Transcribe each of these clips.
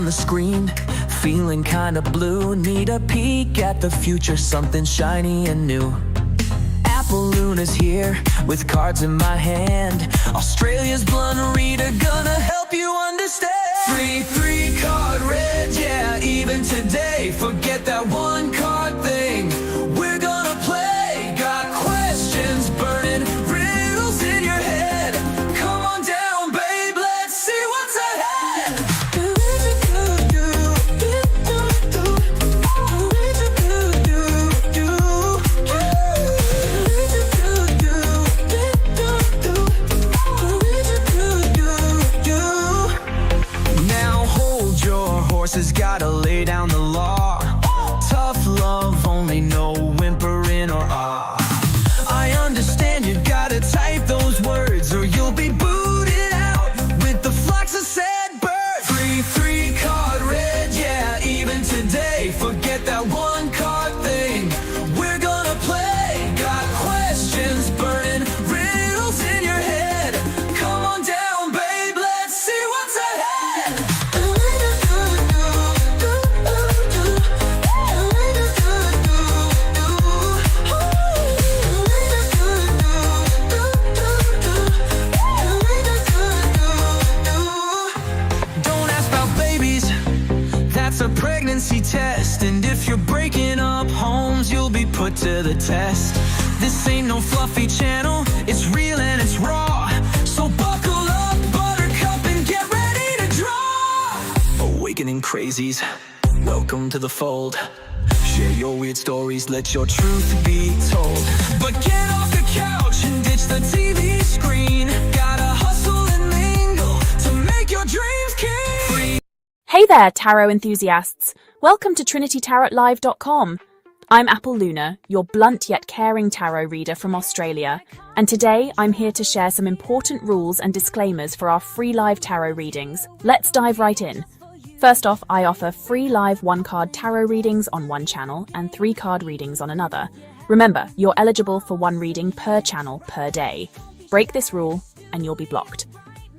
on the screen, feeling kinda blue. Need a peek at the future, something shiny and new. Apple Luna's here, with cards in my hand. Australia's blunt reader, gonna help you understand. Free three-card red, yeah, even today. Forget that one-card thing, we're gonna play. Got questions burning, riddles in your head. Come on down, babe, let's see what's ahead. Now hold your horses, gotta lay down the law. Tough love, only no whimpering or ah. I understand you gotta type those words or you'll be booted out with the flux of sad birds. Free three-card red, yeah, even today. Forget that one-card thing, we're gonna play. Got questions burning, riddles in your head. Come on down, babe, let's see what's ahead. Don't ask about babies, that's a pregnancy test. And if you're breaking up homes, you'll be put to the test. This ain't no fluffy channel, it's real and it's raw. So buckle up, buttercup, and get ready to draw. Awakening crazies, welcome to the fold. Share your weird stories, let your truth be told. But get off the couch and ditch the TV screen. Gotta hustle and mingle to make your dreams king. Hey there, tarot enthusiasts! Welcome to TrinityTarotLive.com. I'm Apple Luna, your blunt yet caring tarot reader from Australia, and today I'm here to share some important rules and disclaimers for our free live tarot readings. Let's dive right in. First off, I offer free live one-card tarot readings on one channel and three-card readings on another. Remember, you're eligible for one reading per channel per day. Break this rule and you'll be blocked.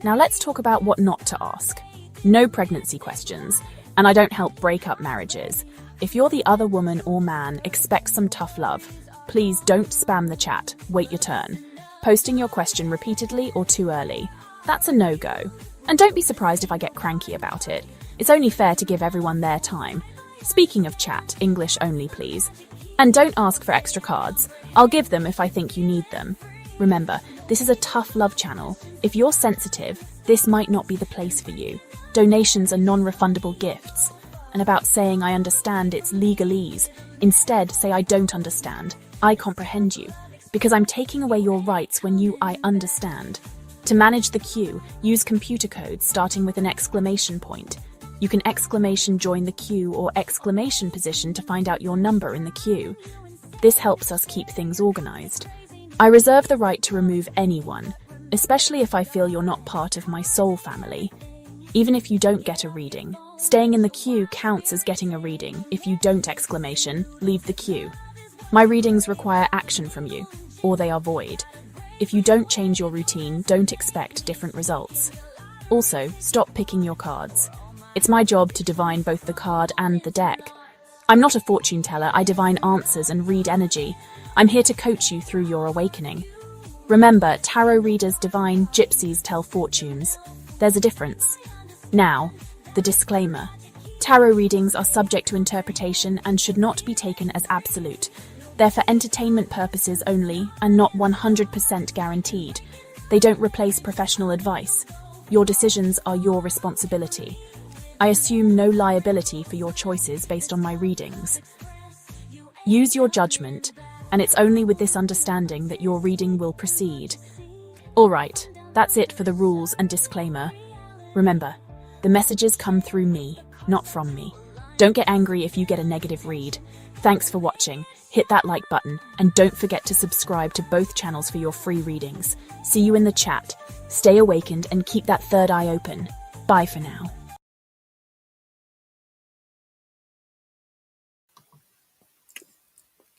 Now let's talk about what not to ask. No pregnancy questions, and I don't help break up marriages. If you're the other woman or man expects some tough love, please don't spam the chat, wait your turn. Posting your question repeatedly or too early, that's a no-go. And don't be surprised if I get cranky about it. It's only fair to give everyone their time. Speaking of chat, English only please. And don't ask for extra cards. I'll give them if I think you need them. Remember, this is a tough love channel. If you're sensitive, this might not be the place for you. Donations are non-refundable gifts. And about saying I understand, it's legalese. Instead, say I don't understand. I comprehend you. Because I'm taking away your rights when I understand. To manage the queue, use computer codes starting with an exclamation point. You can exclamation join the queue or exclamation position to find out your number in the queue. This helps us keep things organized. I reserve the right to remove anyone, especially if I feel you're not part of my soul family. Even if you don't get a reading, staying in the queue counts as getting a reading. If you don't exclamation, leave the queue. My readings require action from you, or they are void. If you don't change your routine, don't expect different results. Also, stop picking your cards. It's my job to divine both the card and the deck. I'm not a fortune teller, I divine answers and read energy. I'm here to coach you through your awakening. Remember, tarot readers divine, gypsies tell fortunes. There's a difference. Now, the disclaimer. Tarot readings are subject to interpretation and should not be taken as absolute. They're for entertainment purposes only and not 100% guaranteed. They don't replace professional advice. Your decisions are your responsibility. I assume no liability for your choices based on my readings. Use your judgment, and it's only with this understanding that your reading will proceed. Alright, that's it for the rules and disclaimer. Remember, the messages come through me, not from me. Don't get angry if you get a negative read. Thanks for watching, hit that like button, and don't forget to subscribe to both channels for your free readings. See you in the chat. Stay awakened and keep that third eye open. Bye for now.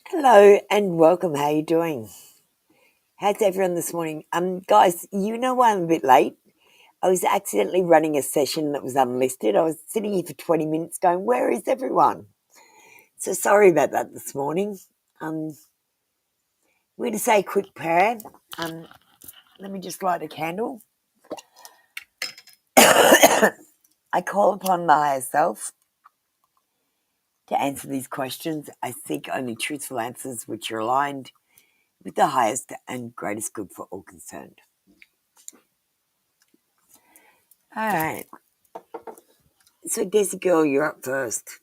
Hello and welcome. How you doing? How's everyone this morning? Guys, you know why I'm a bit late? I was accidentally running a session that was unlisted. I was sitting here for 20 minutes going, where is everyone? So sorry about that this morning. We're going to say a quick prayer. Let me just light a candle. I call upon the higher self to answer these questions. I seek only truthful answers which are aligned with the highest and greatest good for all concerned. All right. So, Desi girl, you're up first.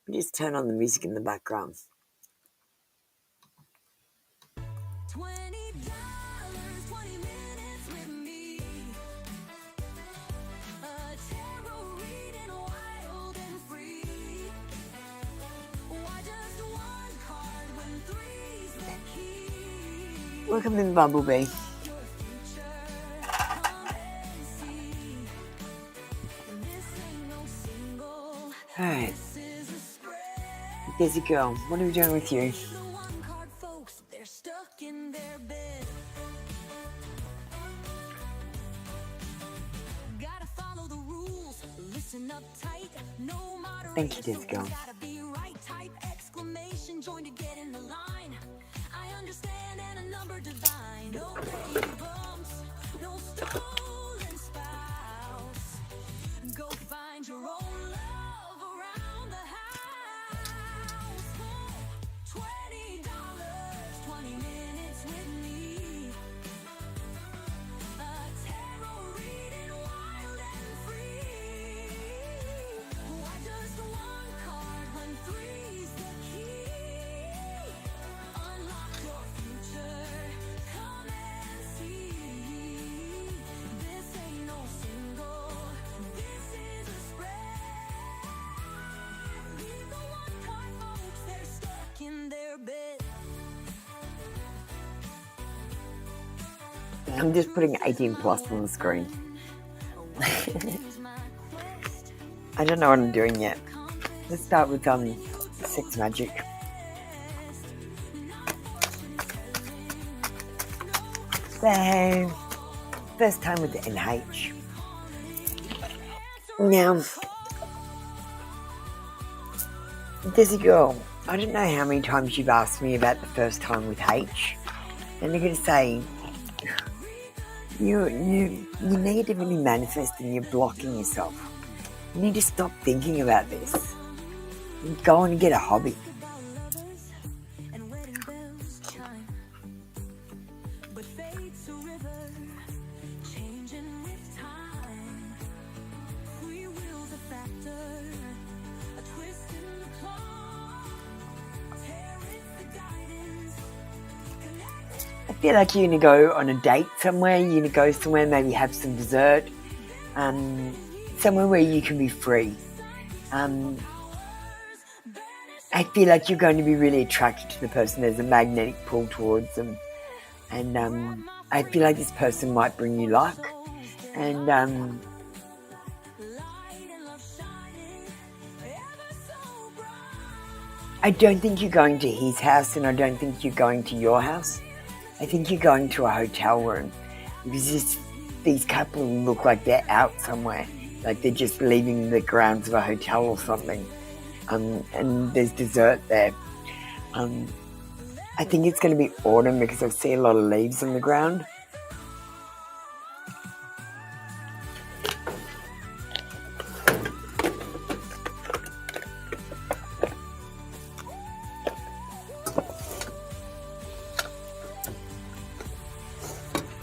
Just turn on the music in the background. $20, 20 minutes with me. A tarot reading, wild and free. Why just one card when three's the key? Welcome in, Bumblebee. All right. Desi girl, what are we doing with you? Thank you, Desi girl. Go find your own love around the house. $20, 20 minutes with me. A tarot reading, wild and free. Why just one card when three's the key? Unlock your future, come and see. This ain't no single. This is a spread. Leave the one card folks, they're stuck in their bed. I'm just putting 18 plus on the screen. I don't know what I'm doing yet. Let's start with sex magic. So, first time with the NH. Now, Desi girl, I don't know how many times you've asked me about the first time with H, and you're going to say you negatively manifest and you're blocking yourself. You need to stop thinking about this. Go on and get a hobby. And wedding bells chime, but fate's a river, changing with time. Free will's a factor, a twist in the clock. Terror's the guidance, I feel like you're going to go on a date somewhere. You're going to go somewhere, maybe have some dessert. Somewhere where you can be free. I feel like you're going to be really attracted to the person. There's a magnetic pull towards them. And I feel like this person might bring you luck. And I don't think you're going to his house, and I don't think you're going to your house. I think you're going to a hotel room. Because these couple look like they're out somewhere. Like they're just leaving the grounds of a hotel or something. And there's dessert there. I think it's going to be autumn because I see a lot of leaves on the ground.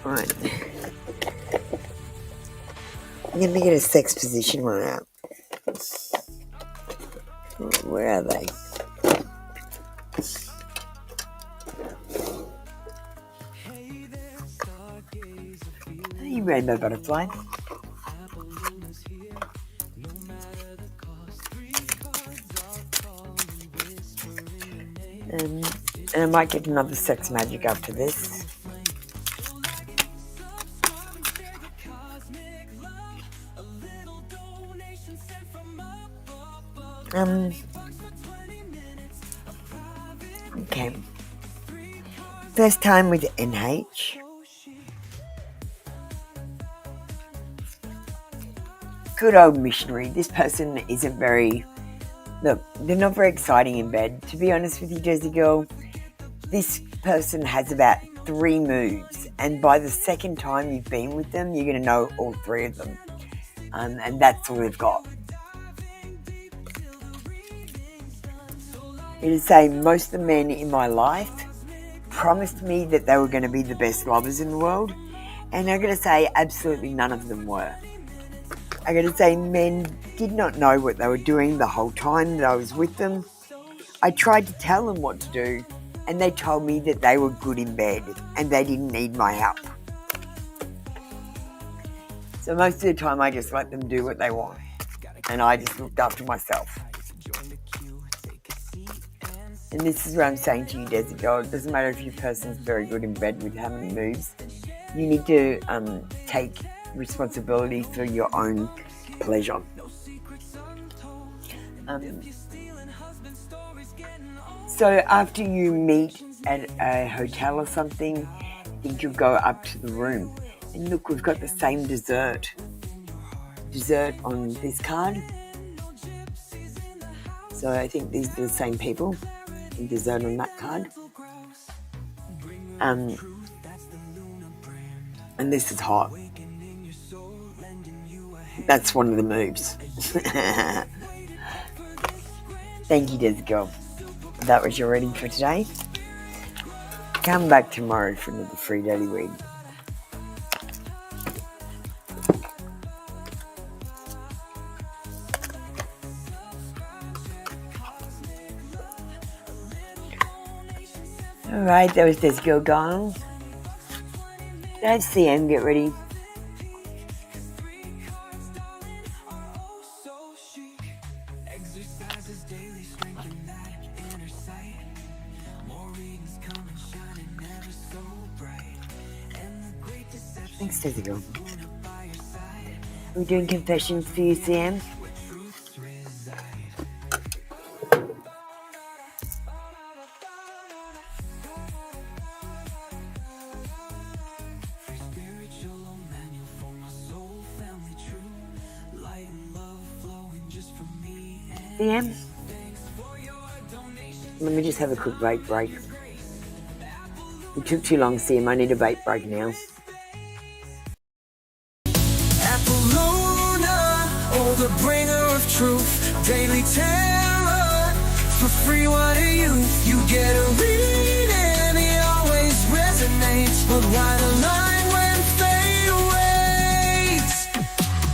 Right. I'm going to get a sex position one out. Where are they? Hey, rainbow butterfly. And I might get another sex magic after this. Okay. First time with NH. good old missionary. This person isn't very... Look, they're not very exciting in bed. To be honest with you, Desi girl, this person has about 3 moves. And by the second time you've been with them, you're going to know all 3 of them. And that's all they've got. It is saying most of the men in my life promised me that they were going to be the best lovers in the world. And I'm going to say absolutely none of them were. I'm going to say men did not know what they were doing the whole time that I was with them. I tried to tell them what to do, and they told me that they were good in bed and they didn't need my help. So most of the time I just let them do what they want, and I just looked after myself. And this is what I'm saying to you, Desi girl. It doesn't matter if your person's very good in bed with how many moves. You need to take responsibility for your own pleasure. So after you meet at a hotel or something, I think you'll go up to the room. And look, we've got the same dessert on this card. So I think these are the same people. And dessert on that card. And this is hot. That's one of the moves. Thank you, Desi girl. That was your reading for today. Come back tomorrow for another free daily read. Alright, that was Desi girl gone. That's CM, get ready. Thanks, Desi girl. We're doing confessions for you, CM. CM? Let me just have a quick vape break. It took too long, CM. I need a vape break now. The bringer of truth, daily terror, for free, what are you? You get a reading, he always resonates, but why the line when fate awaits?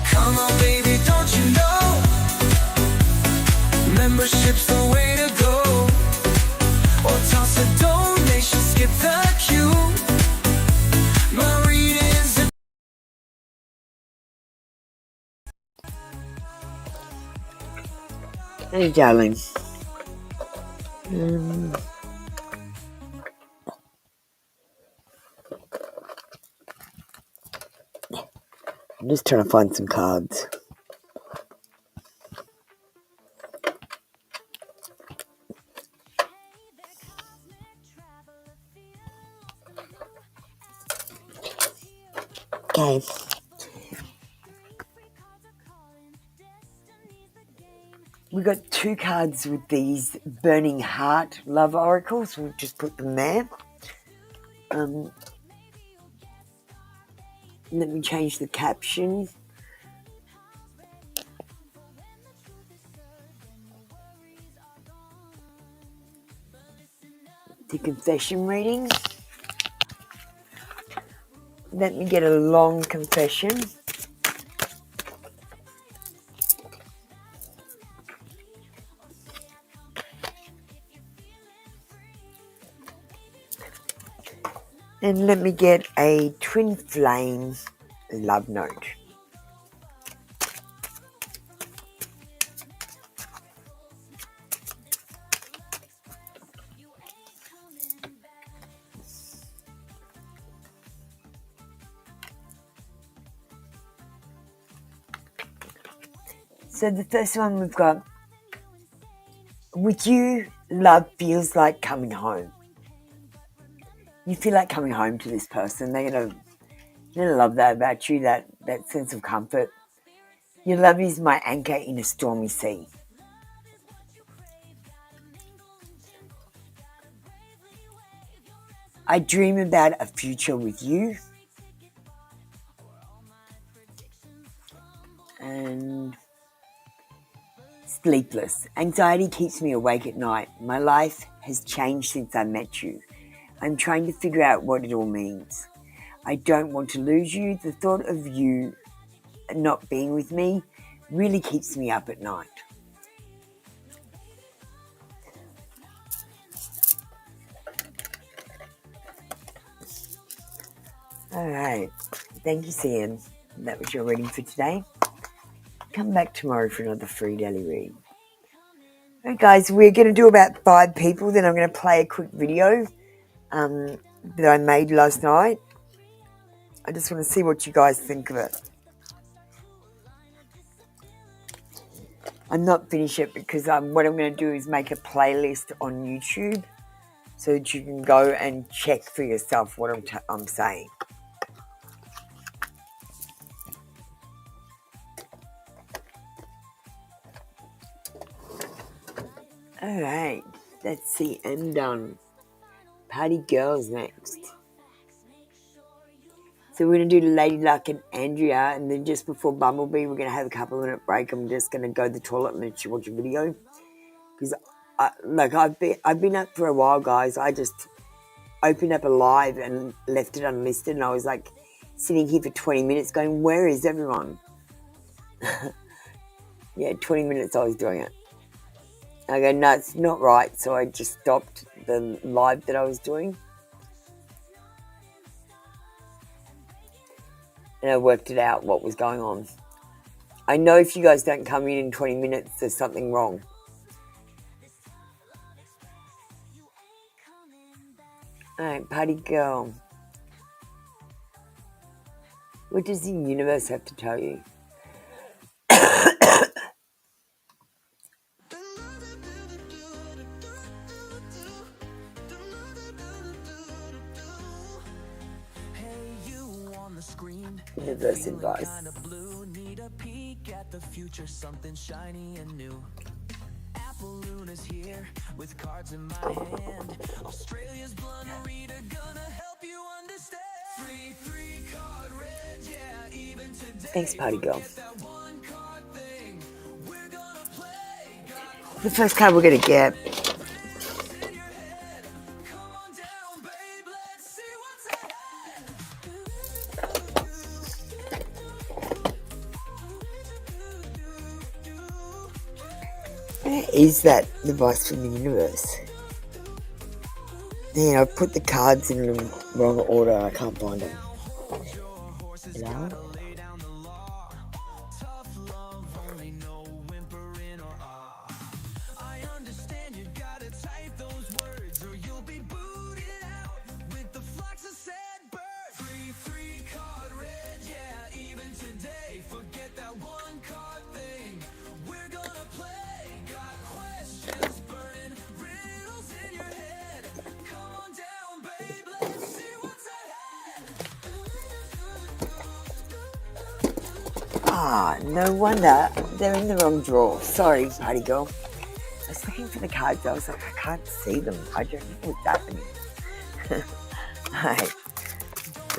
Come on baby, don't you know, membership's the way to go, or toss a donation, skip the queue. My readings are... Hey, darling. I'm just trying to find some cards. Okay. We got 2 cards with these burning heart love oracles. We'll just put them there. Let me change the caption. To confession reading. Let me get a long confession. And let me get a twin flame love note. So the first one we've got, with you, love feels like coming home. You feel like coming home to this person. They're gonna love that about you, that sense of comfort. Your love is my anchor in a stormy sea. I dream about a future with you. And sleepless. Anxiety keeps me awake at night. My life has changed since I met you. I'm trying to figure out what it all means. I don't want to lose you. The thought of you not being with me really keeps me up at night. All right. Thank you, Sam. That was your reading for today. Come back tomorrow for another free daily read. All right, guys, we're going to do about 5 people. Then I'm going to play a quick video that I made last night. I just want to see what you guys think of it. I'm not finished yet because what I'm going to do is make a playlist on YouTube so that you can go and check for yourself what I'm saying. All right, let's see. I'm done. Party Girls next. So we're going to do Lady Luck and Andrea, and then just before Bumblebee, we're going to have a couple of minute break. I'm just going to go to the toilet and let you watch a video. Because, I've been up for a while, guys. I just opened up a live and left it unlisted, and I was like sitting here for 20 minutes going, where is everyone? Yeah, 20 minutes I was doing it. I go, no, it's not right. So I just stopped the live that I was doing. And I worked it out what was going on. I know if you guys don't come in 20 minutes, there's something wrong. Alright, Party Girl. What does the universe have to tell you? Universe advice. Need a peek at the future, something shiny and new. Apple Luna's here with cards in my hand. Australia's blunt reader gonna help you understand. Free card read, yeah, even today. Thanks, Party Girl. That one card thing we're gonna play. The first card we're going to get. Is that the advice from the universe? Man, I've put the cards in the wrong order. I can't find them. Hello? No wonder they're in the wrong drawer. Sorry, Party Girl. I was looking for the cards. I was like, I can't see them. I don't know what's happening. Alright,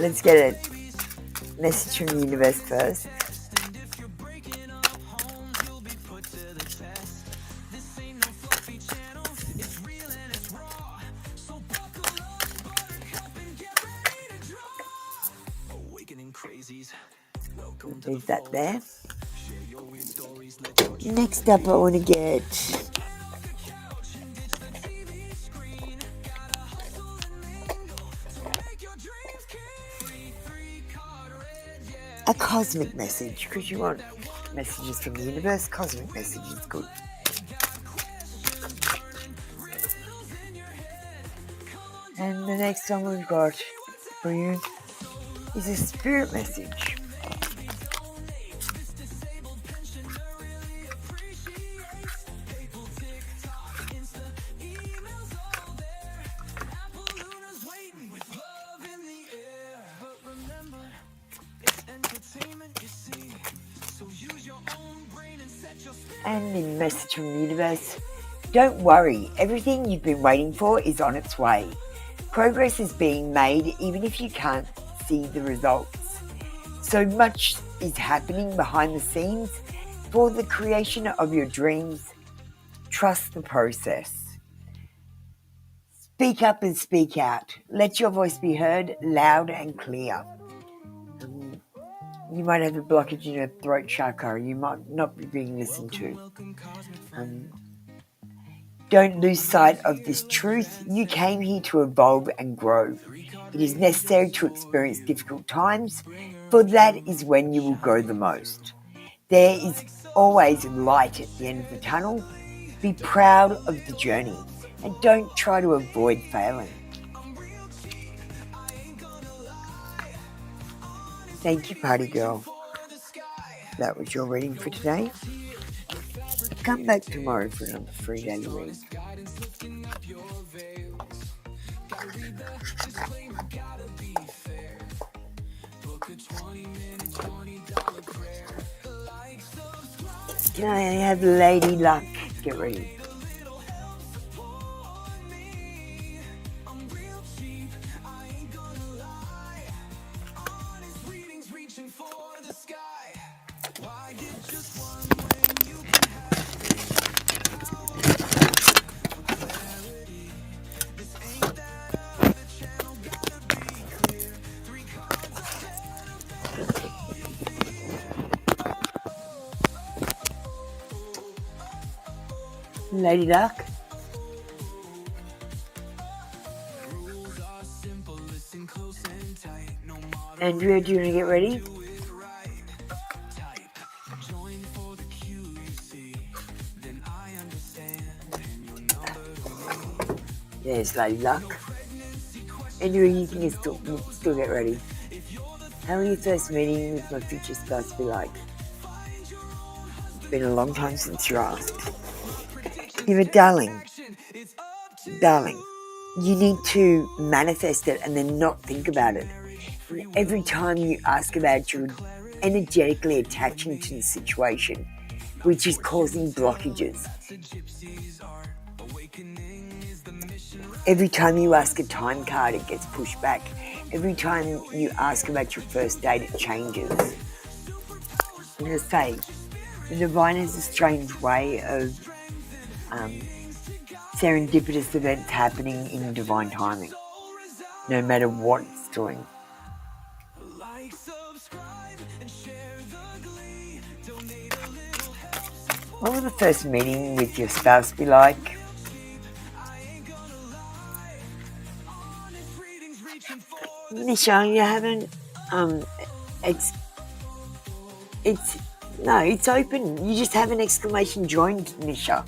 let's get a message from the universe first. Leave that there. Next up, I want to get a cosmic message, because you want messages from the universe. Cosmic message is good. And the next one we've got for you is a spirit message. Entertainment, you see, so use your own And the message from the universe: don't worry, everything you've been waiting for is on its way. Progress is being made even if you can't see the results. So much is happening behind the scenes for the creation of your dreams. Trust the process. Speak up and speak out. Let your voice be heard loud and clear. You might have a blockage in your throat chakra. You might not be being listened to. Don't lose sight of this truth. You came here to evolve and grow. It is necessary to experience difficult times, for that is when you will grow the most. There is always light at the end of the tunnel. Be proud of the journey and don't try to avoid failing. Thank you, party girl. That was your reading for today. Come back tomorrow for another free daily read. Can I have Lady Luck? Get ready. Lady Luck. Andrea, do you want to get ready? Yes, Lady Luck. Andrea, you can still get ready. How will your first meeting with my future spouse be like? It's been a long time since you asked. You're a darling, you need to manifest it and then not think about it. And every time you ask about it, you're energetically attaching to the situation, which is causing blockages. Every time you ask a time card, it gets pushed back. Every time you ask about your first date, it changes. I'm going to say, the divine is a strange way of serendipitous events happening in divine timing, no matter what it's doing. What will the first meeting with your spouse be like? Michelle, you haven't, it's open. You just have an exclamation join, Nisha.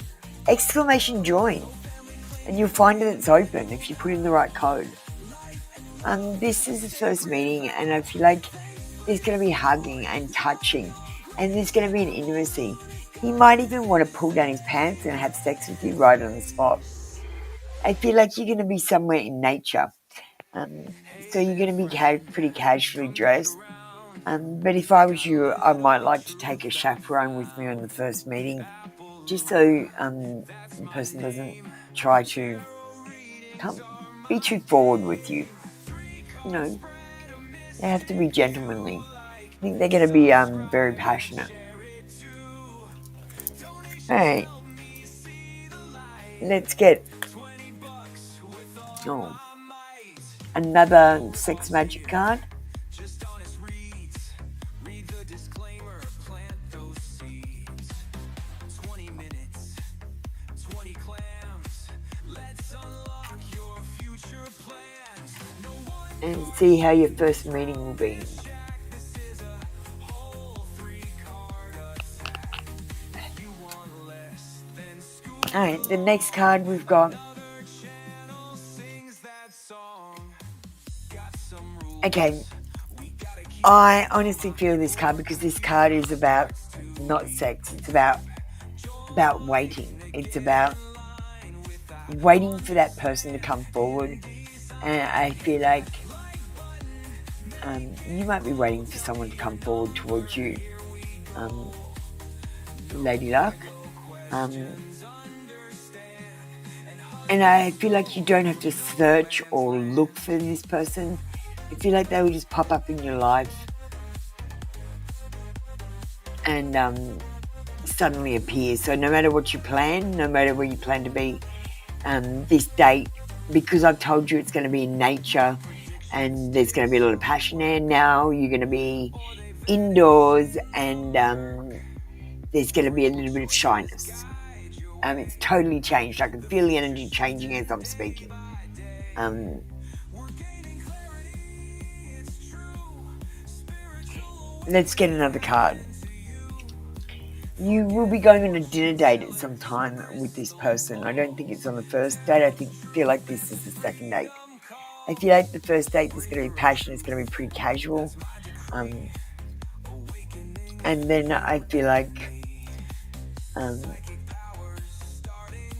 Exclamation join. And you'll find that it's open if you put in the right code. This is the first meeting, and I feel like there's going to be hugging and touching, and there's going to be an intimacy. He might even want to pull down his pants and have sex with you right on the spot. I feel like you're going to be somewhere in nature. So you're going to be pretty casually dressed. But if I was you, I might like to take a chaperone with me on the first meeting, just so the person doesn't try to be too forward with you. You know, they have to be gentlemanly. I think they're going to be very passionate. Alright, let's get another sex magic card. And see how your first meeting will be. Alright, the next card we've got. Okay, I honestly feel this card because this card is about not sex. It's about waiting. It's about waiting for that person to come forward. And I feel like you might be waiting for someone to come forward towards you. Lady Luck. And I feel like you don't have to search or look for this person. I feel like they will just pop up in your life and suddenly appear. So no matter what you plan, no matter where you plan to be, this date, because I've told you it's going to be in nature and there's going to be a lot of passion there. Now you're going to be indoors and there's going to be a little bit of shyness. It's totally changed. I can feel the energy changing as I'm speaking. Let's get another card. You will be going on a dinner date at some time with this person. I don't think it's on the first date. I feel like this is the second date. I feel like the first date is going to be passionate. It's going to be pretty casual. And then I feel like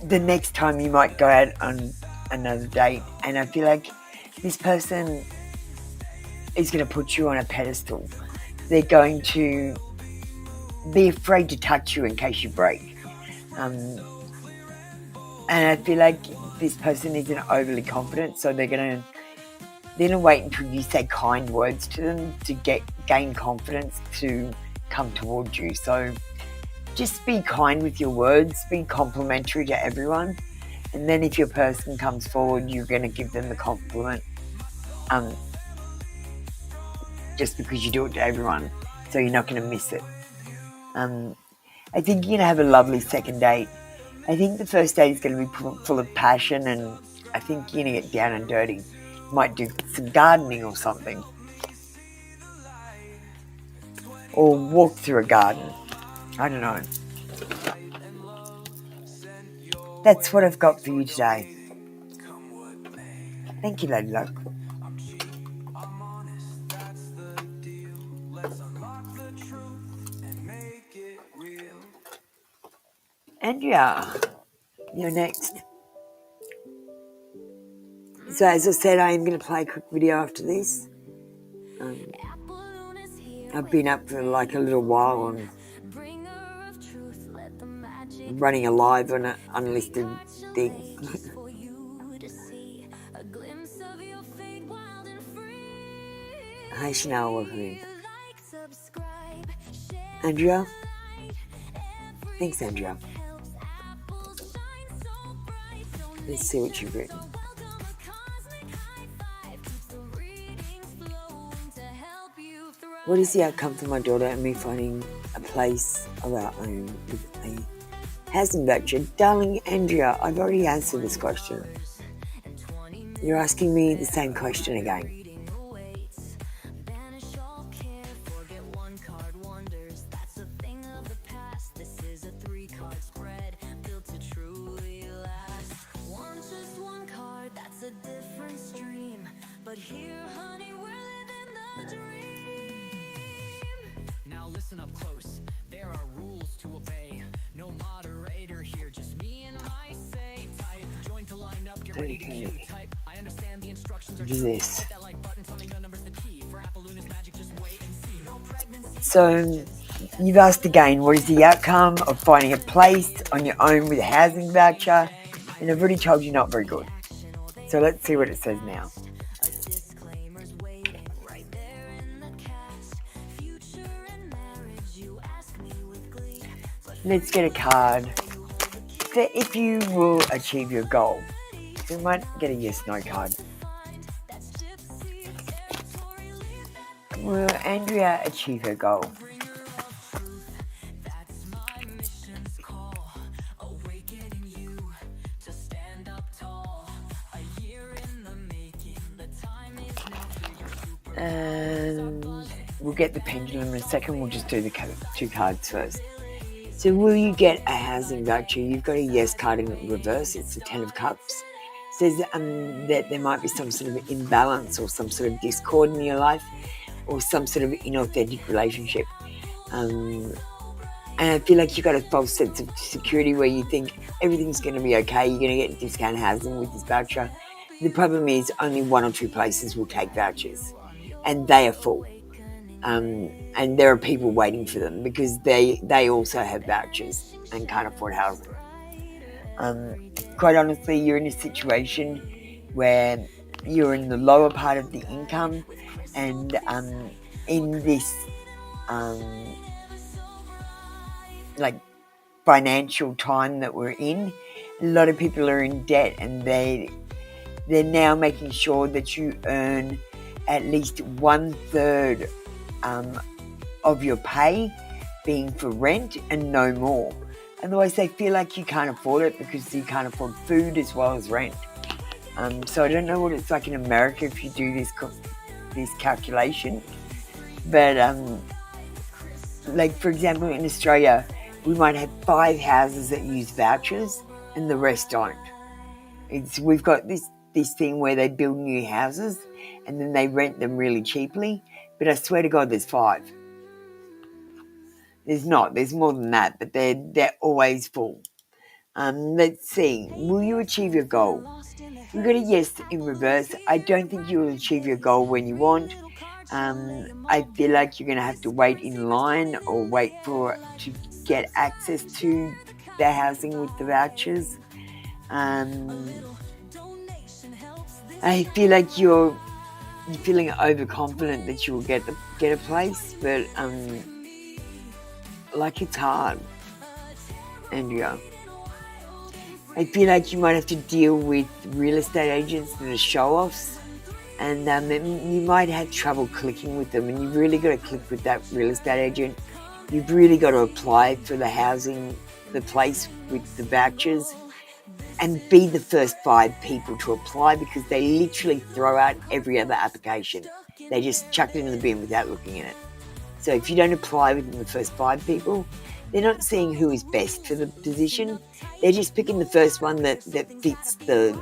the next time you might go out on another date, and I feel like this person is going to put you on a pedestal. They're going to be afraid to touch you in case you break. And I feel like this person isn't overly confident, so they're going to wait until you say kind words to them to gain confidence to come towards you. So just be kind with your words, be complimentary to everyone, and then if your person comes forward, you're going to give them the compliment just because you do it to everyone, so you're not going to miss it. I think you're going to have a lovely second date. I think the first date is going to be full of passion, and I think you're going to get down and dirty. You might do some gardening or something, or walk through a garden. I don't know. That's what I've got for you today. Thank you, Lady Luck. Andrea, you're next. So as I said, I am going to play a quick video after this. I've been up for like a little while on running a live on an unlisted thing. Hi Chanel, welcome in. Andrea? Thanks, Andrea. Let's see what you've written. What is the outcome for my daughter and me finding a place of our own with a housing voucher? Darling Andrea, I've already answered this question. You're asking me the same question again. But here, honey, we're living the dream. Now listen up close. There are rules to obey. No moderator here, just me and my say. Type, join to line up, get ready to queue. Type, I understand the instructions are Do this. that like button, telling the numbers the key. For Apple Luna's magic, just wait and see. No pregnancy. So you've asked again, what is the outcome of finding a place on your own with a housing voucher? And I've already told you not very good. So let's see what it says now. Let's get a card for if you will achieve your goal. So we might get a yes/no card. Will Andrea achieve her goal? And we'll get the pendulum in a second. We'll just do the two cards first. So will you get a housing voucher? You've got a yes card in reverse. It's the 10 of Cups. It says that there might be some sort of imbalance or some sort of discord in your life or some sort of inauthentic relationship. And I feel like you've got a false sense of security where you think everything's going to be okay. You're going to get discount housing with this voucher. The problem is only one or two places will take vouchers and they are full. And there are people waiting for them because they also have vouchers and can't afford housing. Quite honestly, you're in a situation where you're in the lower part of the income, and in this like financial time that we're in, a lot of people are in debt, and they're now making sure that you earn at least 1/3 of your pay being for rent and no more. Otherwise, they feel like you can't afford it because you can't afford food as well as rent. So I don't know what it's like in America if you do this calculation, but like for example in Australia, we might have 5 houses that use vouchers and the rest don't. We've got this thing where they build new houses and then they rent them really cheaply, but I swear to God there's 5. There's more than that, but they're always full. Let's see, will you achieve your goal? We've got a yes in reverse. I don't think you will achieve your goal when you want. I feel like you're going to have to wait in line or wait to get access to the housing with the vouchers. I feel like you're feeling overconfident that you will get a place, but like it's hard, Andrea. I feel like you might have to deal with real estate agents that are show-offs, and you might have trouble clicking with them, and you've really got to click with that real estate agent. You've really got to apply for the housing, the place with the vouchers, and be the first 5 people to apply, because they literally throw out every other application. They just chuck it in the bin without looking at it. So if you don't apply within the first 5 people, they're not seeing who is best for the position. They're just picking the first one that fits the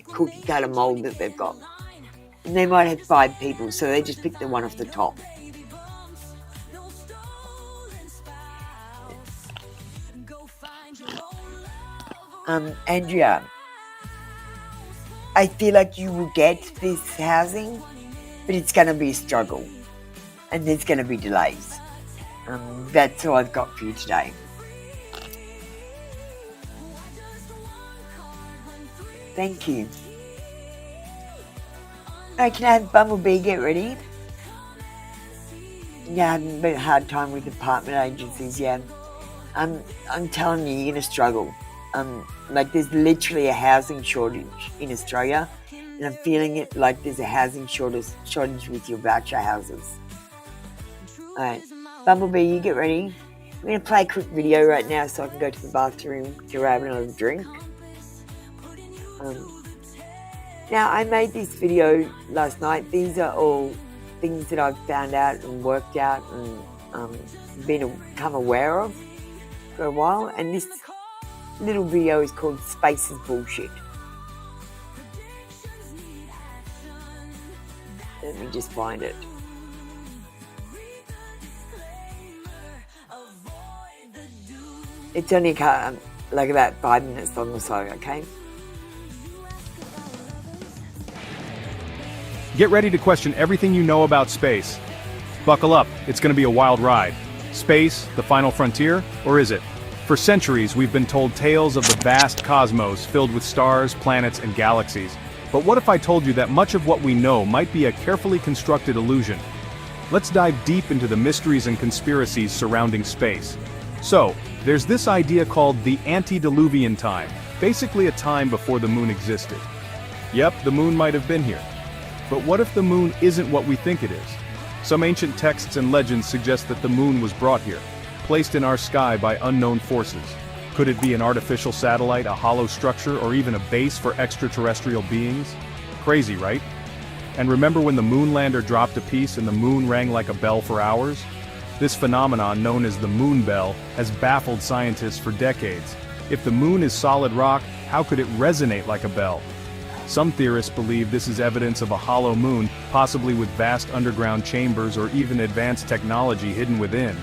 cookie cutter mold that they've got. And they might have 5 people, so they just pick the one off the top. Andrea, I feel like you will get this housing, but it's going to be a struggle, and there's going to be delays. That's all I've got for you today. Thank you. Can I have Bumblebee get ready? Yeah, I'm having a hard time with apartment agencies, yeah. I'm telling you, you're going to struggle. Like there's literally a housing shortage in Australia, and I'm feeling it like there's a housing shortage with your voucher houses. Alright, Bumblebee, you get ready. I'm going to play a quick video right now so I can go to the bathroom to grab another drink. Now, I made this video last night. These are all things that I've found out and worked out and become aware of for a while. And this little video is called Space is Bullshit. Let me just find it. It's only like about 5 minutes long or so, okay? Get ready to question everything you know about space. Buckle up, it's going to be a wild ride. Space, the final frontier, or is it? For centuries, we've been told tales of the vast cosmos filled with stars, planets, and galaxies. But what if I told you that much of what we know might be a carefully constructed illusion? Let's dive deep into the mysteries and conspiracies surrounding space. So, there's this idea called the antediluvian time, basically a time before the moon existed. Yep, the moon might have been here. But what if the moon isn't what we think it is? Some ancient texts and legends suggest that the moon was brought here, placed in our sky by unknown forces. Could it be an artificial satellite, a hollow structure, or even a base for extraterrestrial beings? Crazy, right? And remember when the moon lander dropped a piece and the moon rang like a bell for hours? This phenomenon, known as the moon bell, has baffled scientists for decades. If the moon is solid rock, how could it resonate like a bell? Some theorists believe this is evidence of a hollow moon, possibly with vast underground chambers or even advanced technology hidden within.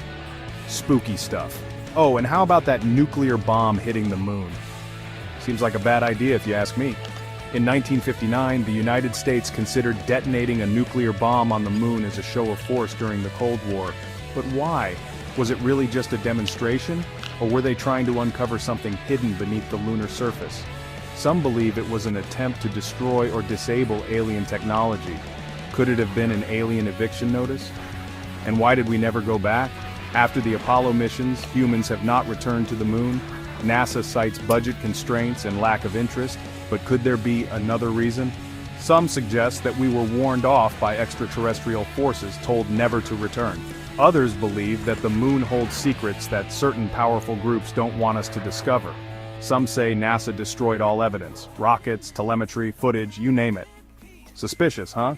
Spooky stuff. Oh, and how about that nuclear bomb hitting the moon? Seems like a bad idea if you ask me. In 1959, the United States considered detonating a nuclear bomb on the moon as a show of force during the Cold War. But why? Was it really just a demonstration? Or were they trying to uncover something hidden beneath the lunar surface? Some believe it was an attempt to destroy or disable alien technology. Could it have been an alien eviction notice? And why did we never go back? After the Apollo missions, humans have not returned to the moon. NASA cites budget constraints and lack of interest, but could there be another reason? Some suggest that we were warned off by extraterrestrial forces told never to return. Others believe that the moon holds secrets that certain powerful groups don't want us to discover. Some say NASA destroyed all evidence, rockets, telemetry, footage, you name it. Suspicious, huh?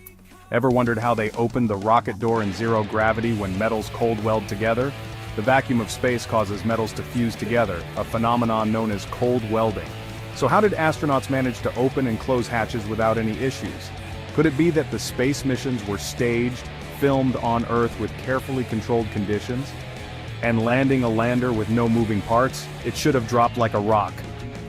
Ever wondered how they opened the rocket door in zero gravity when metals cold weld together? The vacuum of space causes metals to fuse together, a phenomenon known as cold welding. So how did astronauts manage to open and close hatches without any issues? Could it be that the space missions were staged, filmed on Earth with carefully controlled conditions? And landing a lander with no moving parts, it should have dropped like a rock.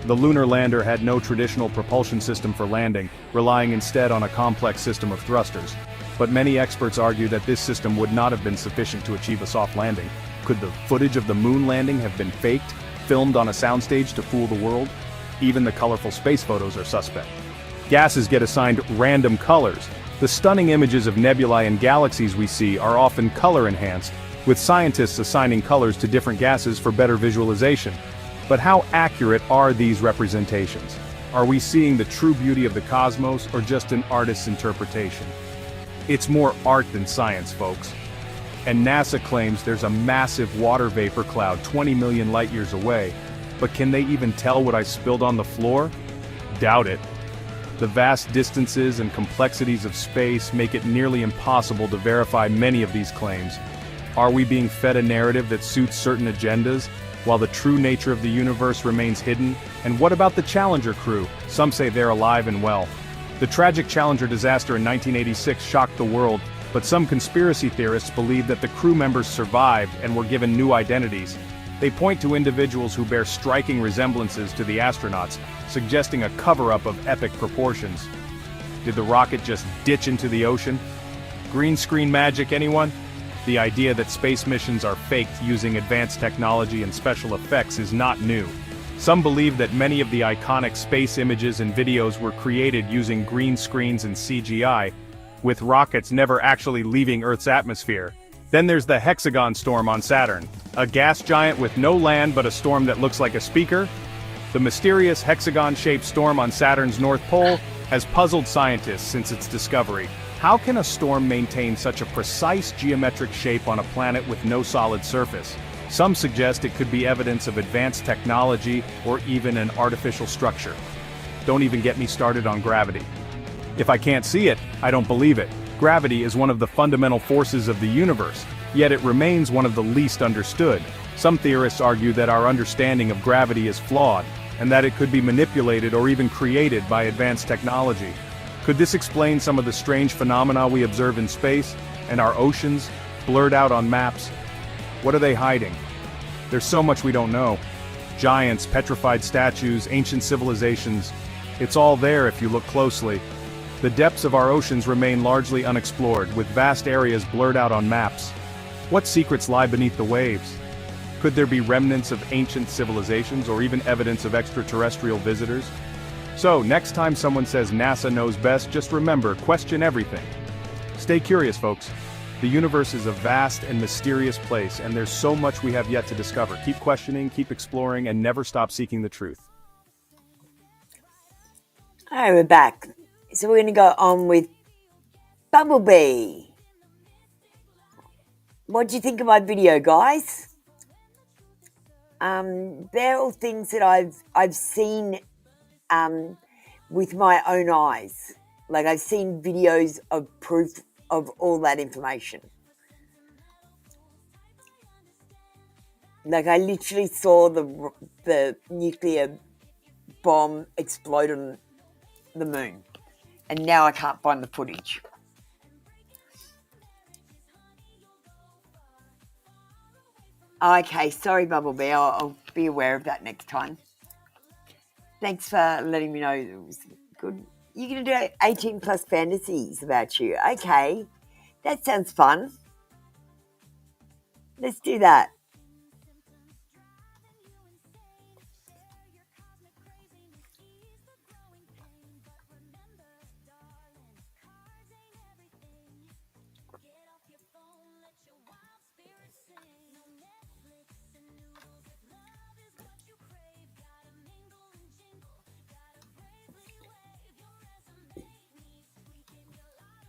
The lunar lander had no traditional propulsion system for landing, relying instead on a complex system of thrusters. But many experts argue that this system would not have been sufficient to achieve a soft landing. Could the footage of the moon landing have been faked, filmed on a soundstage to fool the world? Even the colorful space photos are suspect. Gases get assigned random colors. The stunning images of nebulae and galaxies we see are often color-enhanced, with scientists assigning colors to different gases for better visualization. But how accurate are these representations? Are we seeing the true beauty of the cosmos or just an artist's interpretation? It's more art than science, folks. And NASA claims there's a massive water vapor cloud 20 million light-years away. But can they even tell what I spilled on the floor? Doubt it. The vast distances and complexities of space make it nearly impossible to verify many of these claims. Are we being fed a narrative that suits certain agendas, while the true nature of the universe remains hidden? And what about the Challenger crew? Some say they're alive and well. The tragic Challenger disaster in 1986 shocked the world, but some conspiracy theorists believe that the crew members survived and were given new identities. They point to individuals who bear striking resemblances to the astronauts, suggesting a cover-up of epic proportions. Did the rocket just ditch into the ocean? Green screen magic, anyone? The idea that space missions are faked using advanced technology and special effects is not new. Some believe that many of the iconic space images and videos were created using green screens and CGI, with rockets never actually leaving Earth's atmosphere. Then there's the hexagon storm on Saturn, a gas giant with no land but a storm that looks like a speaker. The mysterious hexagon-shaped storm on Saturn's North Pole has puzzled scientists since its discovery. How can a storm maintain such a precise geometric shape on a planet with no solid surface? Some suggest it could be evidence of advanced technology or even an artificial structure. Don't even get me started on gravity. If I can't see it, I don't believe it. Gravity is one of the fundamental forces of the universe, yet it remains one of the least understood. Some theorists argue that our understanding of gravity is flawed, and that it could be manipulated or even created by advanced technology. Could this explain some of the strange phenomena we observe in space, and our oceans, blurred out on maps? What are they hiding? There's so much we don't know. Giants, petrified statues, ancient civilizations. It's all there if you look closely. The depths of our oceans remain largely unexplored, with vast areas blurred out on maps. What secrets lie beneath the waves? Could there be remnants of ancient civilizations or even evidence of extraterrestrial visitors? So, next time someone says NASA knows best, just remember, question everything. Stay curious, folks. The universe is a vast and mysterious place, and there's so much we have yet to discover. Keep questioning, keep exploring, and never stop seeking the truth. Alright, we're back. So we're going to go on with Bumblebee. What do you think of my video, guys? They're all things that I've seen with my own eyes. Like, I've seen videos of proof of all that information. Like, I literally saw the nuclear bomb explode on the moon. And now I can't find the footage. Okay, sorry, Bumblebee. I'll be aware of that next time. Thanks for letting me know it was good. You're going to do 18 plus fantasies about you. Okay, that sounds fun. Let's do that.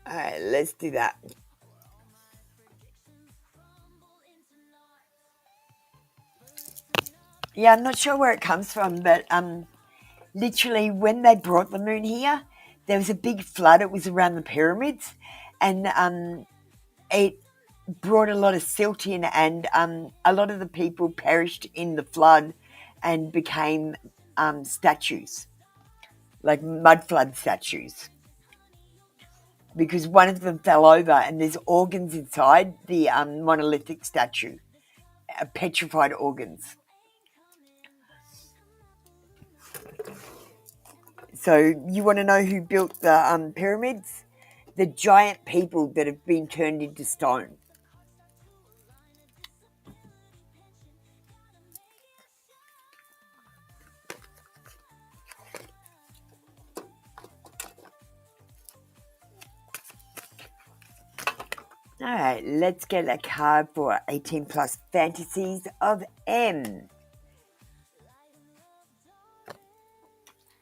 All right, let's do that. Yeah, I'm not sure where it comes from, but literally when they brought the moon here, there was a big flood. It was around the pyramids, and it brought a lot of silt in, and a lot of the people perished in the flood and became statues, like mud flood statues, because one of them fell over and there's organs inside the monolithic statue, petrified organs. So you want to know who built the pyramids? The giant people that have been turned into stone. All right, let's get a card for 18 plus fantasies of M.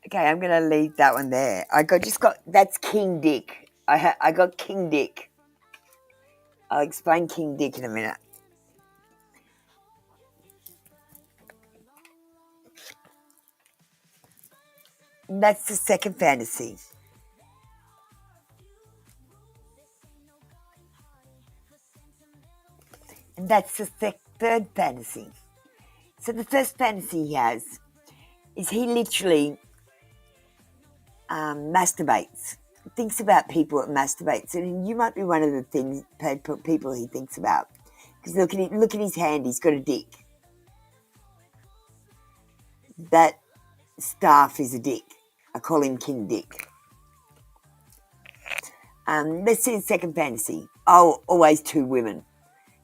Okay, I'm going to leave that one there. That's King Dick. I got King Dick. I'll explain King Dick in a minute. And that's the second fantasy. And that's the third fantasy. So the first fantasy he has is he literally masturbates. Thinks about people that masturbates, and you might be one of the people he thinks about. Because look at his hand, he's got a dick. That staff is a dick. I call him King Dick. Let's see the second fantasy. Oh, always two women.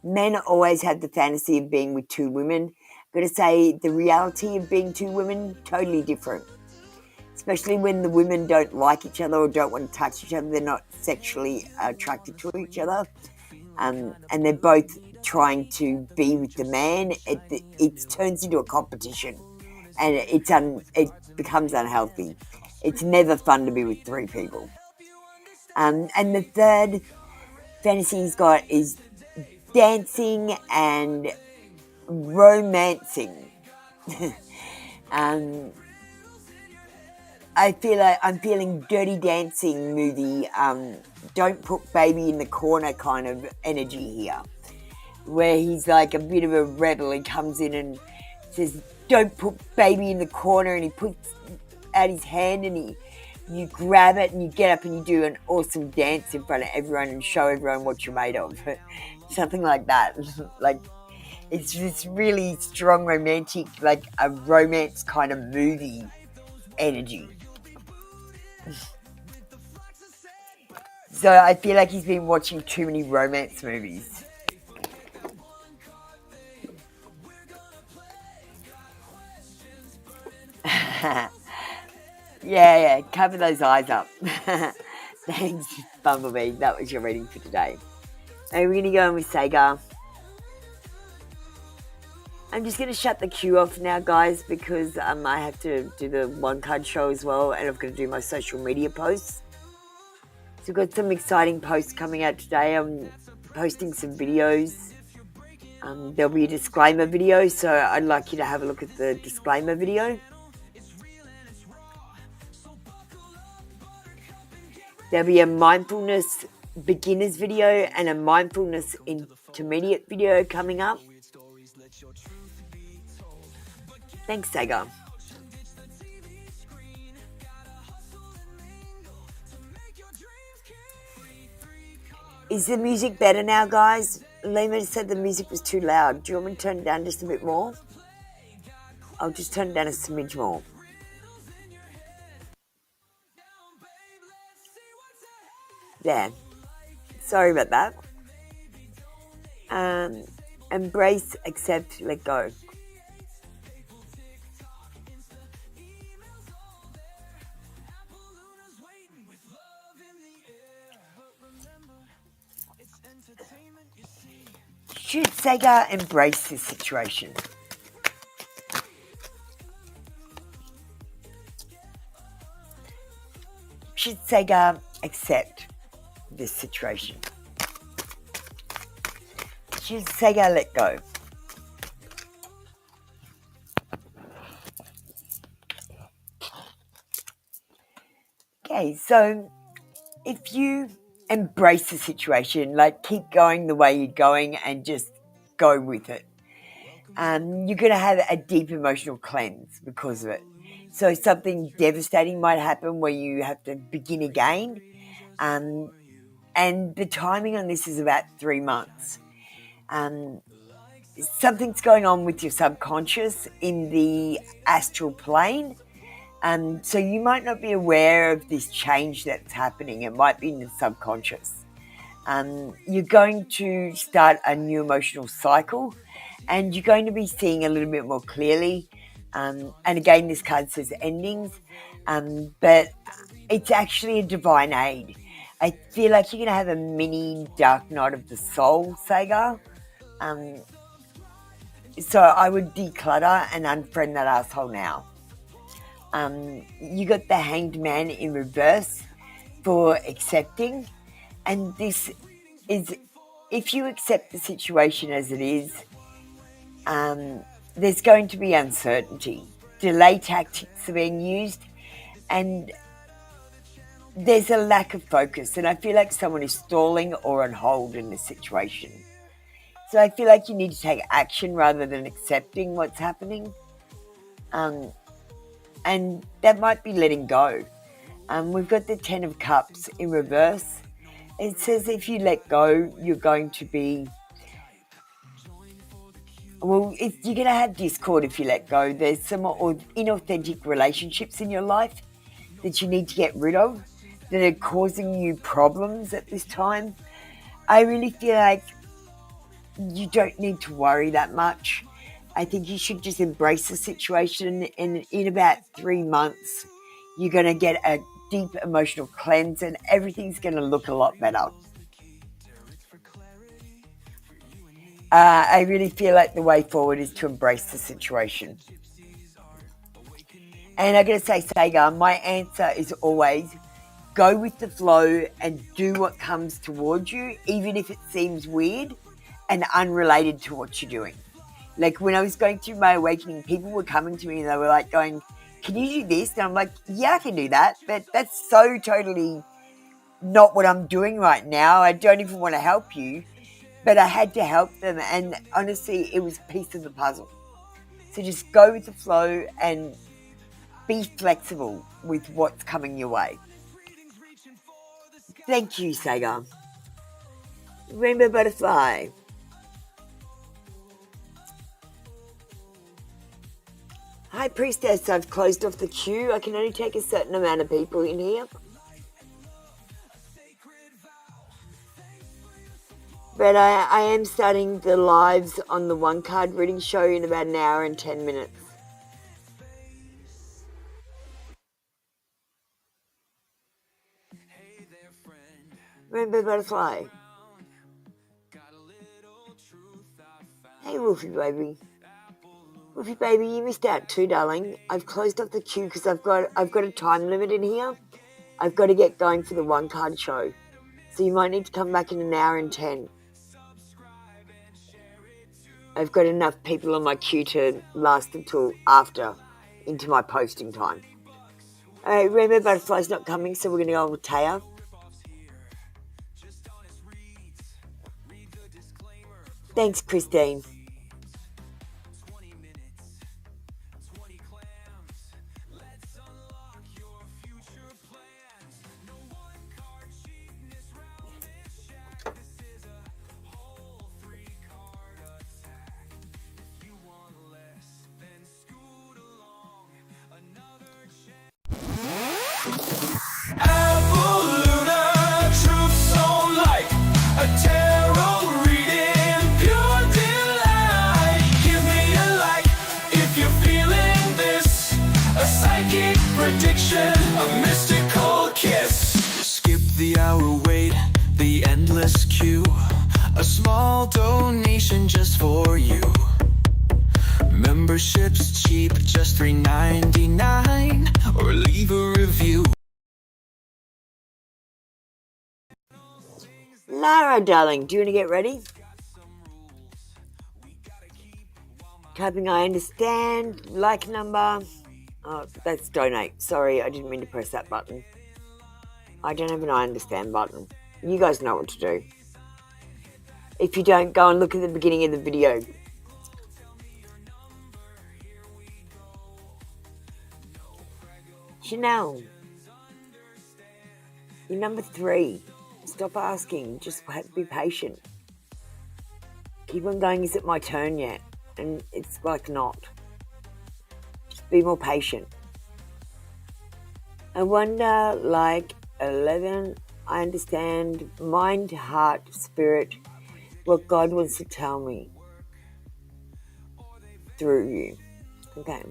Men always have the fantasy of being with two women. I've got to say, the reality of being two women, totally different. Especially when the women don't like each other or don't want to touch each other. They're not sexually attracted to each other. And they're both trying to be with the man. It turns into a competition. And it becomes unhealthy. It's never fun to be with three people. And the third fantasy he's got is dancing and romancing. I feel like I'm feeling Dirty Dancing movie, don't put baby in the corner kind of energy here, where he's like a bit of a rebel. He comes in and says, don't put baby in the corner, and he puts out his hand and you grab it and you get up and you do an awesome dance in front of everyone and show everyone what you're made of. Something like that. Like, it's this really strong romantic, like a romance kind of movie energy. So I feel like he's been watching too many romance movies. Yeah, cover those eyes up. Thanks, Bumblebee. That was your reading for today. Now we're going to go in with Sagar. I'm just going to shut the queue off now, guys, because I have to do the one card show as well, and I'm going to do my social media posts. So I've got some exciting posts coming out today. I'm posting some videos. There'll be a disclaimer video, so I'd like you to have a look at the disclaimer video. There'll be a mindfulness beginners video and a mindfulness intermediate video coming up. Thanks, Sagar. Is the music better now, guys? Lima said the music was too loud. Do you want me to turn it down just a bit more? I'll just turn it down a smidge more. There. Sorry about that. Embrace, accept, let go. Should Sega embrace this situation? Should Sega accept this situation? Should Sega let go? Okay, so if you embrace the situation, like keep going the way you're going and just go with it, you're going to have a deep emotional cleanse because of it. So something devastating might happen where you have to begin again. And the timing on this is about 3 months. Something's going on with your subconscious in the astral plane. So you might not be aware of this change that's happening. It might be in the subconscious. You're going to start a new emotional cycle and you're going to be seeing a little bit more clearly. And again, this card says endings, but it's actually a divine aid. I feel like you're going to have a mini dark night of the soul, Sagar. So I would declutter and unfriend that asshole now. You got the Hanged Man in reverse for accepting. And this is, if you accept the situation as it is, there's going to be uncertainty. Delay tactics are being used and there's a lack of focus. And I feel like someone is stalling or on hold in this situation. So I feel like you need to take action rather than accepting what's happening. And that might be letting go. We've got the 10 of Cups in reverse. It says if you let go, you're going to be... Well, you're going to have discord if you let go. There's some inauthentic relationships in your life that you need to get rid of that are causing you problems at this time. I really feel like you don't need to worry that much. I think you should just embrace the situation, and in about 3 months, you're going to get a deep emotional cleanse and everything's going to look a lot better. I really feel like the way forward is to embrace the situation. And I'm going to say, Sagar, my answer is always go with the flow and do what comes towards you, even if it seems weird and unrelated to what you're doing. Like when I was going through my awakening, people were coming to me and they were like going, can you do this? And I'm like, yeah, I can do that. But that's so totally not what I'm doing right now. I don't even want to help you. But I had to help them. And honestly, it was a piece of the puzzle. So just go with the flow and be flexible with what's coming your way. Thank you, Sagar. Rainbow Butterfly. Hi, Priestess. I've closed off the queue. I can only take a certain amount of people in here. But I am starting the lives on the one card reading show in about an hour and 10 minutes. Rainbow Butterfly. Hey, Wolfie baby. Wolfie baby, you missed out too, darling. I've closed off the queue because I've got a time limit in here. I've got to get going for the one card show. So you might need to come back in an hour and 10. I've got enough people on my queue to last until after, into my posting time. Alright, Rainbow Butterfly's not coming, so we're going to go with Taya. Thanks, Christine. Apple Luna, truth psychic prediction, a mystical kiss. Skip the hour wait, the endless queue. A small donation just for you. Membership's cheap, just $3.99, or leave a review. Lara, darling, do you want to get ready? Typing I understand, like number. Oh, that's donate. Sorry, I didn't mean to press that button. I don't have an I understand button. You guys know what to do. If you don't, go and look at the beginning of the video. Chanel, you're number 3. Stop asking. Just be patient. Keep on going. Is it my turn yet? And it's like not. Just be more patient. I wonder, like 11, I understand mind, heart, spirit, what God wants to tell me through you. Okay.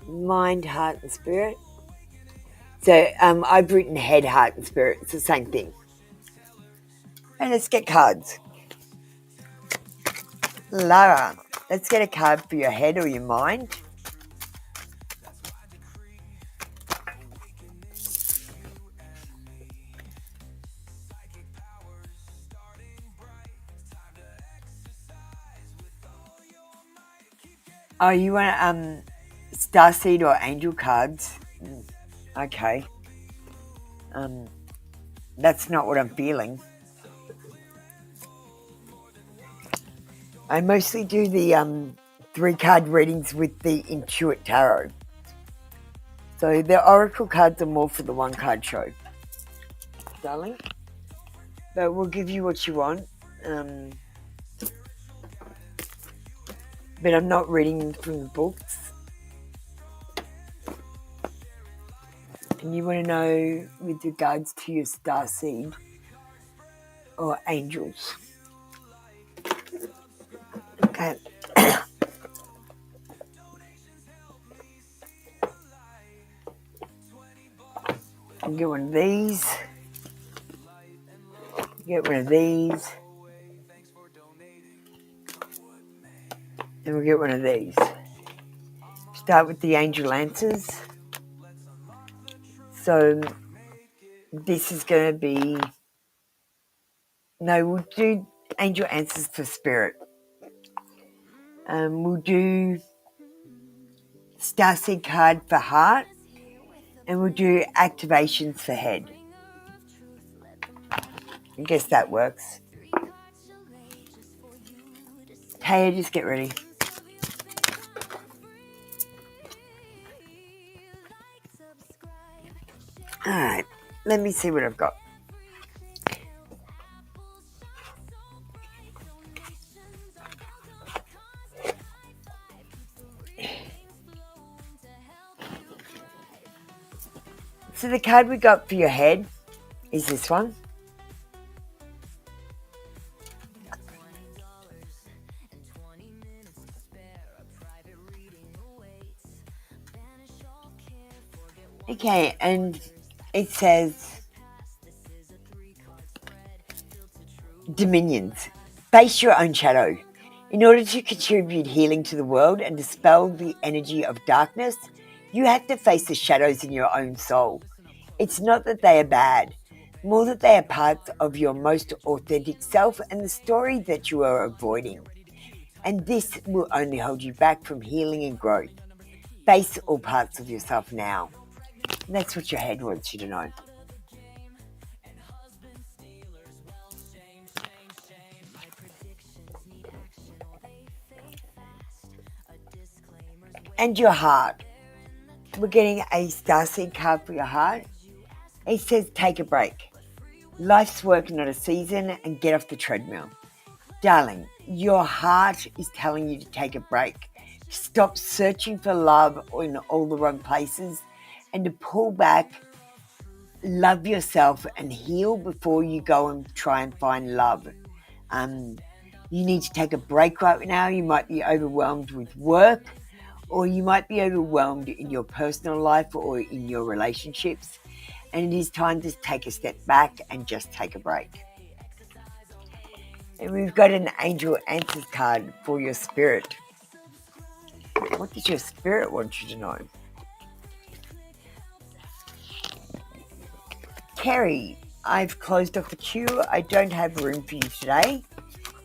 Mind, heart, and spirit. So I've written head, heart, and spirit. It's the same thing. And let's get cards. Lara, let's get a card for your head or your mind. Oh, you want starseed or angel cards? Okay. That's not what I'm feeling. I mostly do the 3-card readings with the Intuit Tarot. So the Oracle cards are more for the 1-card show, darling. But we'll give you what you want. But I'm not reading from the books. And you want to know with regards to your starseed or angels. Okay. I'll get one of these. Get one of these. And we'll get one of these. Start with the angel answers. So this is going to be... No, we'll do angel answers for spirit. We'll do starseed card for heart. And we'll do activations for head. I guess that works. Taya, just get ready. Alright, let me see what I've got. So the card we got for your head is this one. Okay, and it says Dominions. Face your own shadow. In order to contribute healing to the world and dispel the energy of darkness, you have to face the shadows in your own soul. It's not that they are bad, more that they are parts of your most authentic self and the story that you are avoiding. And this will only hold you back from healing and growth. Face all parts of yourself now. And that's what your head wants you to know. And your heart. We're getting a starseed card for your heart. It says take a break. Life's work, not a season, and get off the treadmill. Darling, your heart is telling you to take a break. Stop searching for love in all the wrong places and to pull back love yourself and heal before you go and try and find love. You need to take a break right now. You might be overwhelmed with work, or you might be overwhelmed in your personal life or in your relationships. And it is time to take a step back and just take a break. And we've got an angel answers card for your spirit. What does your spirit want you to know? Kerry, I've closed off the queue. I don't have room for you today.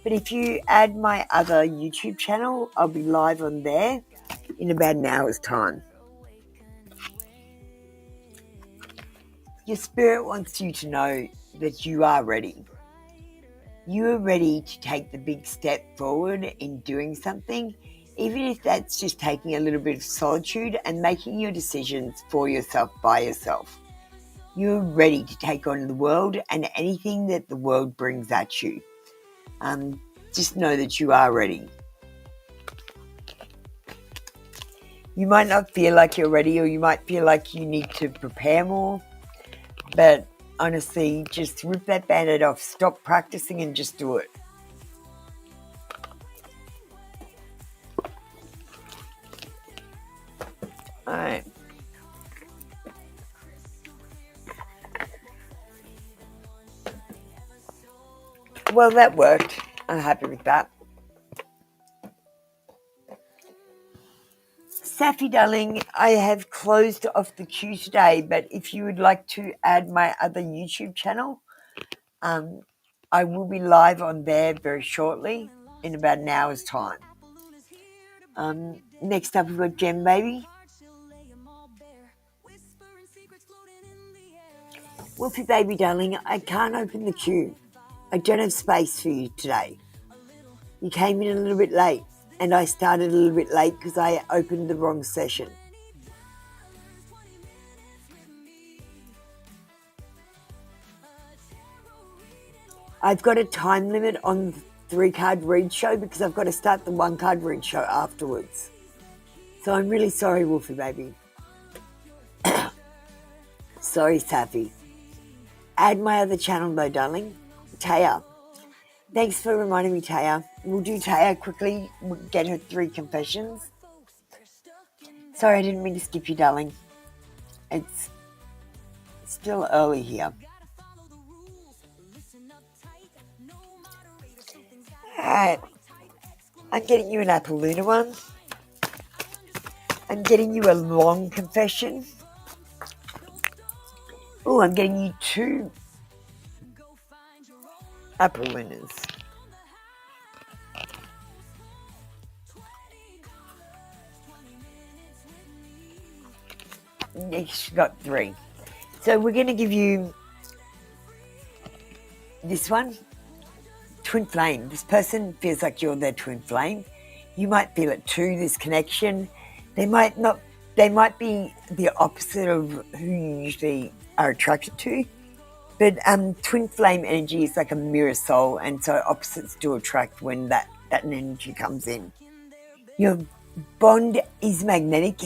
But if you add my other YouTube channel, I'll be live on there in about an hour's time. Your spirit wants you to know that you are ready. You are ready to take the big step forward in doing something, even if that's just taking a little bit of solitude and making your decisions for yourself by yourself. You're ready to take on the world and anything that the world brings at you. Just know that you are ready. You might not feel like you're ready, or you might feel like you need to prepare more, but honestly, just rip that band-aid off, stop practicing and just do it. Alright. Well, that worked. I'm happy with that. Safi, darling, I have closed off the queue today, but if you would like to add my other YouTube channel, I will be live on there very shortly in about an hour's time. Next up, we've got Gem Baby. Wolfie Baby, darling, I can't open the queue. I don't have space for you today. You came in a little bit late, and I started a little bit late because I opened the wrong session. I've got a time limit on the 3-card read show because I've got to start the 1-card read show afterwards. So I'm really sorry, Wolfie Baby. Sorry, Safi. Add my other channel though, darling. Taya. Thanks for reminding me, Taya. We'll do Taya quickly. We'll get her 3 confessions. Sorry, I didn't mean to skip you, darling. It's still early here. Alright. I'm getting you an Apple Luna one. I'm getting you a long confession. Oh, I'm getting you 2 Apple Lunas. Next, you got 3. So we're going to give you this one, twin flame. This person feels like you're their twin flame. You might feel it too, this connection. They might not. They might be the opposite of who you usually are attracted to. But twin flame energy is like a mirror soul, and so opposites do attract when that energy comes in. Your bond is magnetic,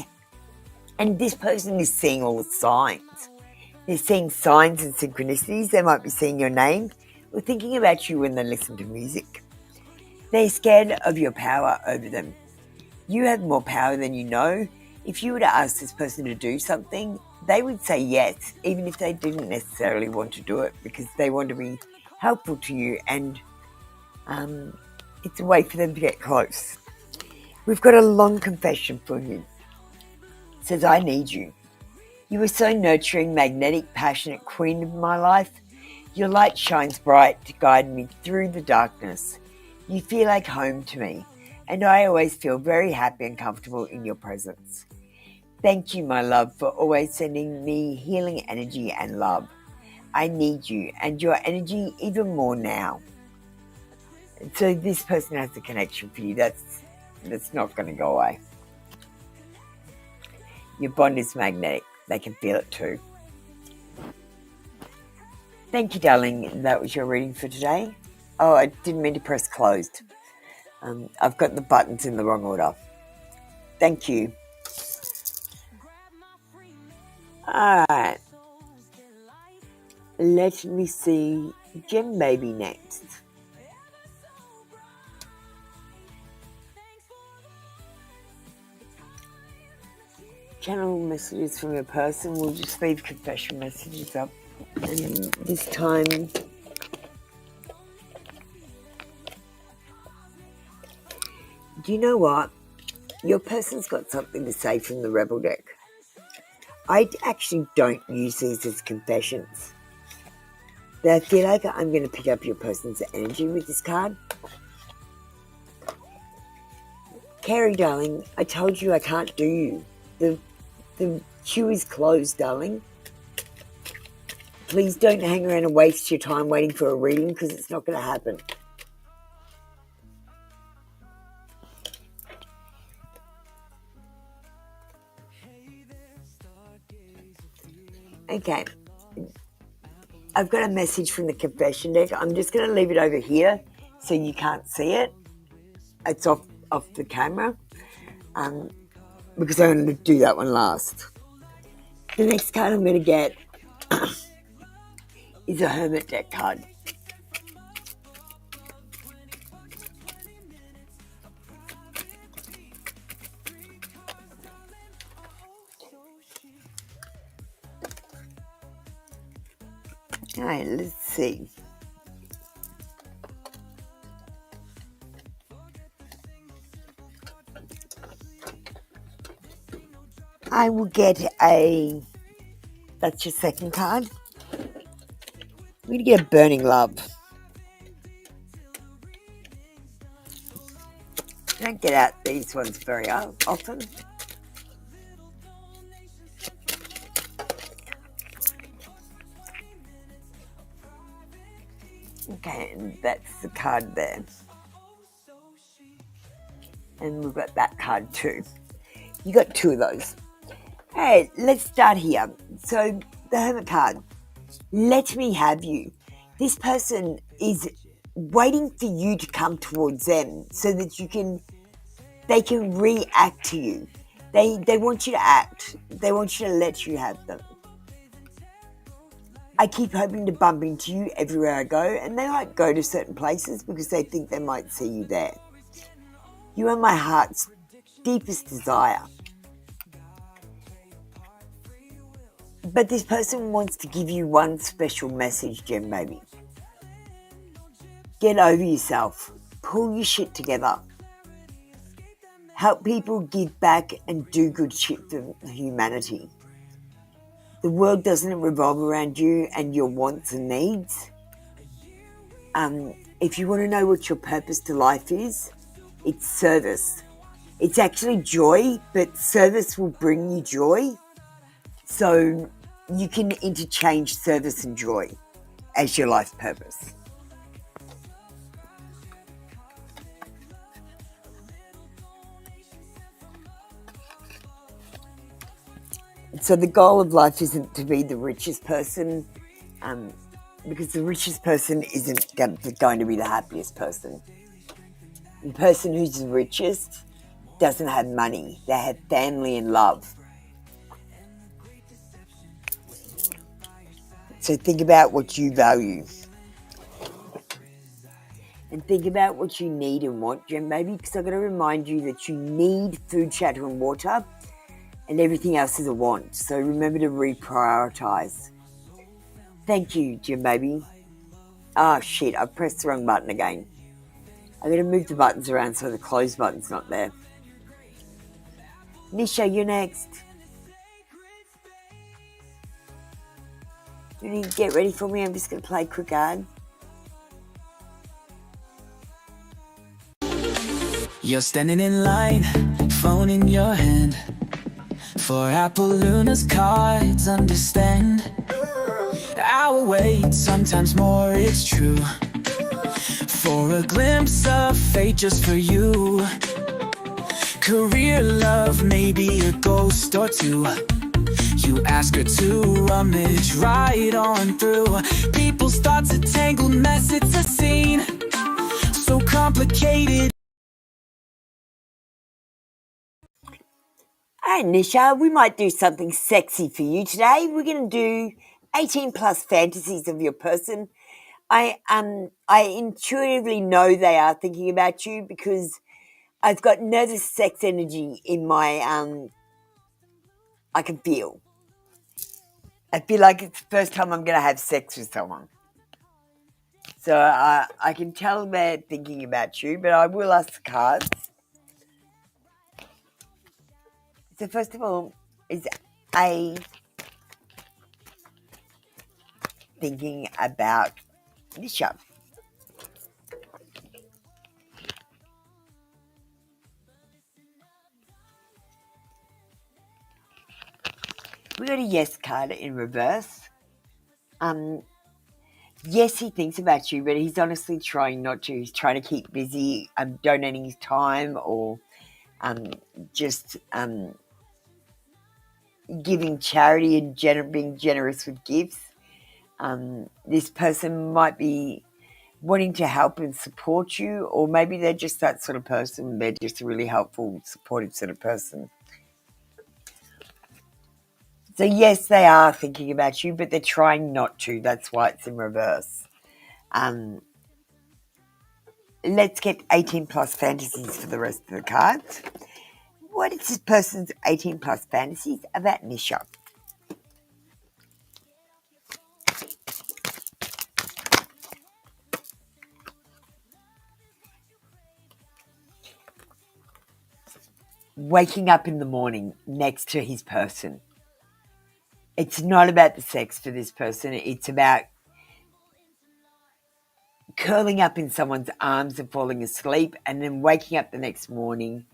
and this person is seeing all the signs. They're seeing signs and synchronicities. They might be seeing your name or thinking about you when they listen to music. They're scared of your power over them. You have more power than you know. If you were to ask this person to do something, they would say yes, even if they didn't necessarily want to do it, because they want to be helpful to you, and it's a way for them to get close. We've got a long confession for you. It says, I need you. You are so nurturing, magnetic, passionate queen of my life. Your light shines bright to guide me through the darkness. You feel like home to me, and I always feel very happy and comfortable in your presence. Thank you, my love, for always sending me healing energy and love. I need you and your energy even more now. And so this person has a connection for you. That's not going to go away. Your bond is magnetic. They can feel it too. Thank you, darling. That was your reading for today. Oh, I didn't mean to press closed. I've got the buttons in the wrong order. Thank you. Alright. Let me see Gem Baby next. Channel messages from a person. We'll just leave confession messages up. And this time, do you know what? Your person's got something to say from the Rebel deck. I actually don't use these as confessions. But I feel like I'm going to pick up your person's energy with this card. Carrie, darling, I told you I can't do you. The queue is closed, darling. Please don't hang around and waste your time waiting for a reading because it's not going to happen. Okay. I've got a message from the confession deck. I'm just going to leave it over here so you can't see it. It's off the camera because I'm going to do that one last. The next card I'm going to get is a Hermit deck card. Alright, let's see. I will get a... That's your second card. I'm going to get a Burning Love. I don't get out these ones very often. Okay, and that's the card there. And we've got that card too. You got two of those. Alright, let's start here. So, the Hermit card. Let me have you. This person is waiting for you to come towards them so that they can react to you. They want you to act. They want you to let you have them. I keep hoping to bump into you everywhere I go, and they might go to certain places because they think they might see you there. You are my heart's deepest desire. But this person wants to give you one special message, Gem Baby. Get over yourself. Pull your shit together. Help people give back and do good shit for humanity. The world doesn't revolve around you and your wants and needs. If you want to know what your purpose to life is, it's service. It's actually joy, but service will bring you joy. So you can interchange service and joy as your life purpose. So the goal of life isn't to be the richest person, because the richest person isn't going to be the happiest person. The person who's the richest doesn't have money. They have family and love. So think about what you value. And think about what you need and want, Gem Baby, because I've got to remind you that you need food, shelter and water, and everything else is a want. So remember to reprioritize. Thank you, Gem Baby. Oh shit, I've pressed the wrong button again. I'm going to move the buttons around so the close button's not there. Nisha, you're next. You need to get ready for me. I'm just going to play a quick ad. You're standing in line, phone in your hand. For Apple Luna's cards, understand. Our wait, sometimes more, it's true. For a glimpse of fate just for you. Career love, maybe a ghost or two. You ask her to rummage right on through people's thoughts, a tangled mess, it's a scene so complicated. Hey Nisha, we might do something sexy for you today. We're going to do 18 plus fantasies of your person. I intuitively know they are thinking about you because I've got nervous sex energy in my I can feel. I feel like it's the first time I'm going to have sex with someone. So I can tell they're thinking about you, but I will ask the cards. So first of all, is A thinking about Nisha? We got a yes card in reverse. Yes, he thinks about you, but he's honestly trying not to. He's trying to keep busy, donating his time or just giving charity and being generous with gifts. This person might be wanting to help and support you, or maybe they're just that sort of person. They're just a really helpful, supportive sort of person. So yes, they are thinking about you, but they're trying not to. That's why it's in reverse. Let's get 18 plus fantasies for the rest of the cards. What is this person's 18 plus fantasies about Nisha? Waking up in the morning next to his person. It's not about the sex for this person. It's about curling up in someone's arms and falling asleep and then waking up the next morning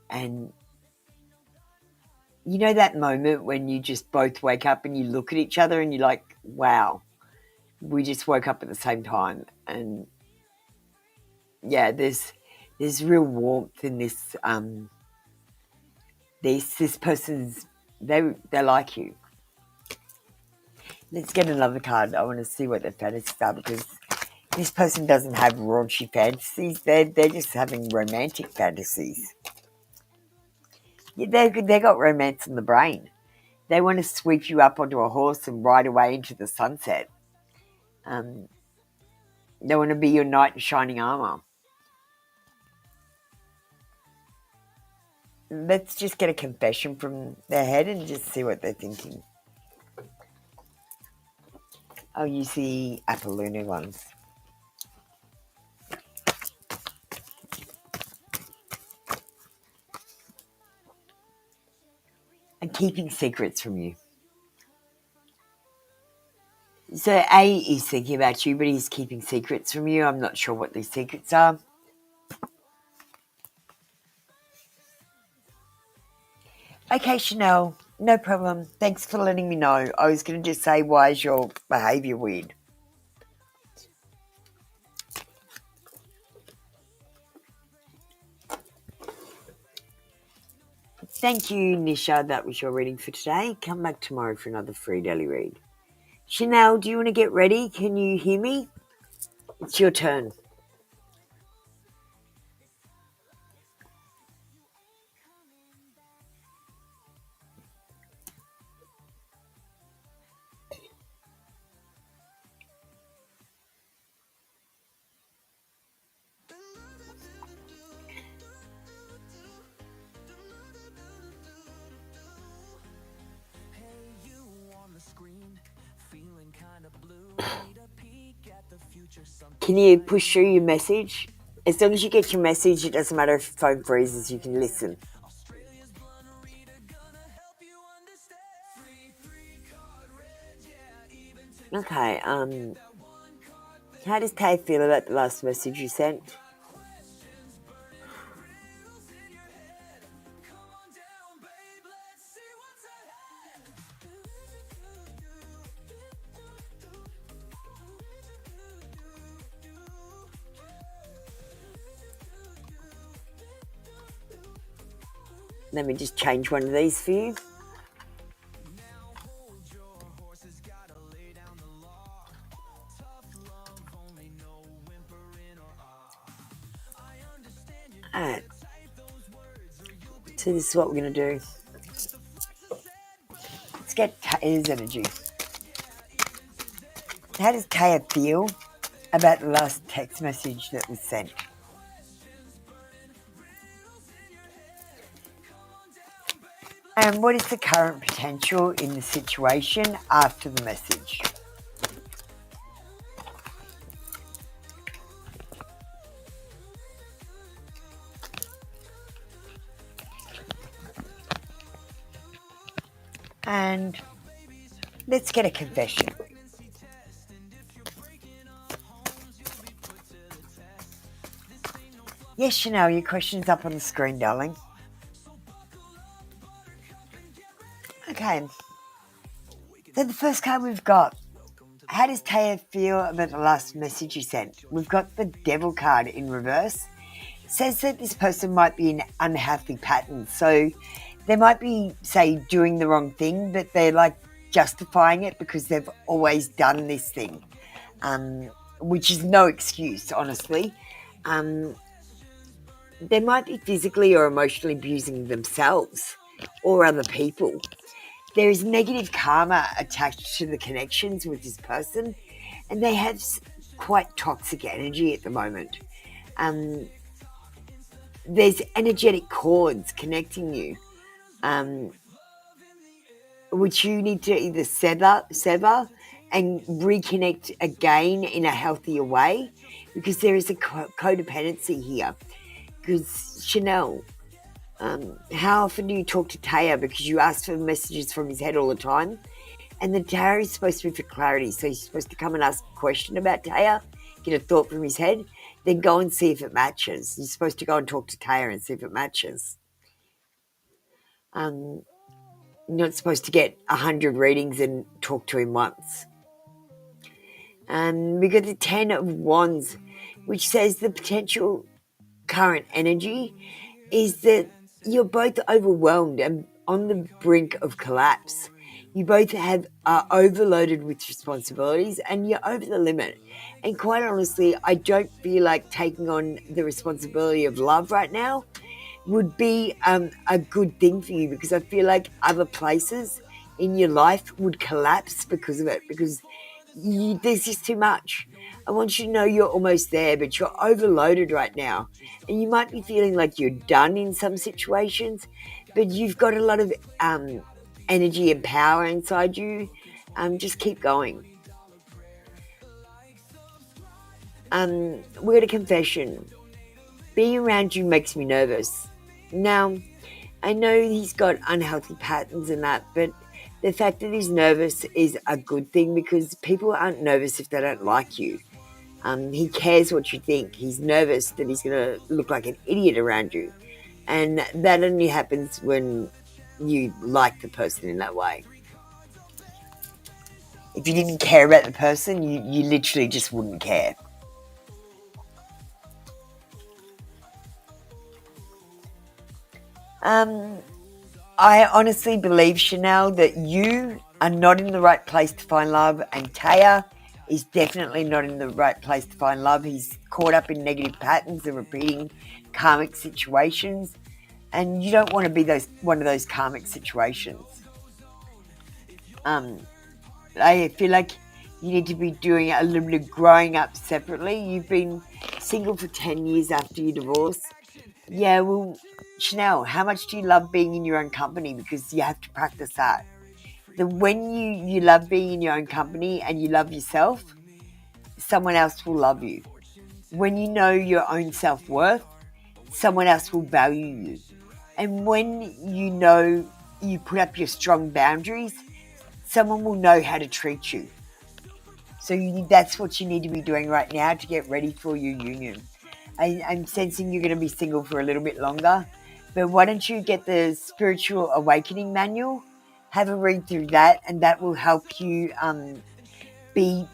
and you know that moment when you just both wake up and you look at each other and you're like, wow, we just woke up at the same time. And yeah, there's real warmth in this this person's they like you. Let's get another card. I want to see what their fantasies are because this person doesn't have raunchy fantasies. They're just having romantic fantasies. Yeah, they got romance in the brain. They want to sweep you up onto a horse and ride away into the sunset. They want to be your knight in shining armor. Let's just get a confession from their head and just see what they're thinking. I'll use the Apolluna ones. And keeping secrets from you. So A is thinking about you, but he's keeping secrets from you. I'm not sure what these secrets are. Okay, Chanel, no problem. Thanks for letting me know. I was going to just say, why is your behaviour weird? Thank you, Nisha. That was your reading for today. Come back tomorrow for another free daily read. Chanel, do you want to get ready? Can you hear me? It's your turn. Can you push through your message? As long as you get your message, it doesn't matter if your phone freezes, you can listen. Okay, how does Tay feel about the last message you sent? Let me just change one of these for you. Alright. So this is what we're going to do. Let's get Tay's energy. How does Taya feel about the last text message that was sent? And what is the current potential in the situation after the message? And let's get a confession. Yes, Chanel, your question's up on the screen, darling. Okay. So the first card we've got, how does Taya feel about the last message you sent? We've got the Devil card in reverse. It says that this person might be in unhealthy patterns. So they might be, say, doing the wrong thing, but they're like justifying it because they've always done this thing, which is no excuse, honestly. They might be physically or emotionally abusing themselves or other people. There is negative karma attached to the connections with this person, and they have quite toxic energy at the moment. There's energetic cords connecting you, which you need to either sever and reconnect again in a healthier way, because there is a codependency here. Because Chanel, how often do you talk to Taya? Because you ask for messages from his head all the time. And the Taya is supposed to be for clarity. So you're supposed to come and ask a question about Taya, get a thought from his head, then go and see if it matches. You're supposed to go and talk to Taya and see if it matches. You're not supposed to get 100 readings and talk to him once. We got the 10 of Wands, which says the potential current energy is that you're both overwhelmed and on the brink of collapse. You both are overloaded with responsibilities and you're over the limit. And quite honestly, I don't feel like taking on the responsibility of love right now would be a good thing for you, because I feel like other places in your life would collapse because of it, because there's just too much. I want you to know you're almost there, but you're overloaded right now. And you might be feeling like you're done in some situations, but you've got a lot of energy and power inside you. Just keep going. We got a confession. Being around you makes me nervous. Now, I know he's got unhealthy patterns and that, but the fact that he's nervous is a good thing, because people aren't nervous if they don't like you. He cares what you think. He's nervous that he's going to look like an idiot around you. And that only happens when you like the person in that way. If you didn't care about the person, you literally just wouldn't care. I honestly believe, Chanel, that you are not in the right place to find love, and Taya is definitely not in the right place to find love. He's caught up in negative patterns and repeating karmic situations, and you don't want to be one of those karmic situations. I feel like you need to be doing a little bit of growing up separately. You've been single for 10 years after your divorce. Yeah, well, Chanel, how much do you love being in your own company? Because you have to practice that. When you love being in your own company and you love yourself, someone else will love you. When you know your own self-worth, someone else will value you. And when you know you put up your strong boundaries, someone will know how to treat you. So that's what you need to be doing right now to get ready for your union. I'm sensing you're going to be single for a little bit longer, but why don't you get the Spiritual Awakening Manual, have a read through that, and that will help you be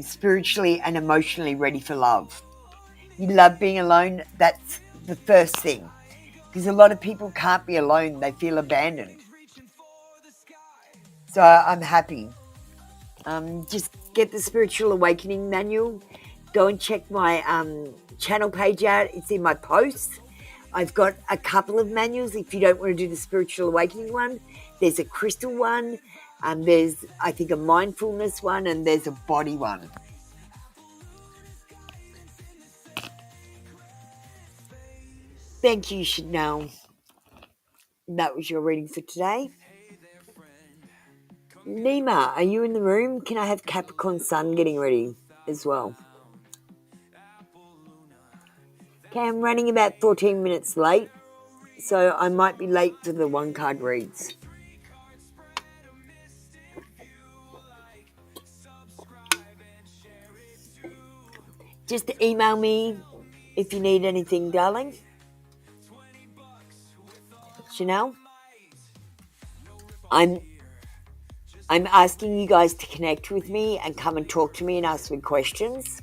spiritually and emotionally ready for love. You love being alone, that's the first thing, because a lot of people can't be alone, they feel abandoned. So I'm happy. Just get the Spiritual Awakening Manual. Go and check my channel page out. It's in my posts. I've got a couple of manuals. If you don't want to do the Spiritual Awakening one, there's a crystal one. There's, I think, a mindfulness one, and there's a body one. Thank you, Chanel. That was your reading for today. Nima, are you in the room? Can I have Capricorn Sun getting ready as well? Okay, I'm running about 14 minutes late, so I might be late for the one card reads. Just email me if you need anything, darling. Chanel, I'm asking you guys to connect with me and come and talk to me and ask me questions.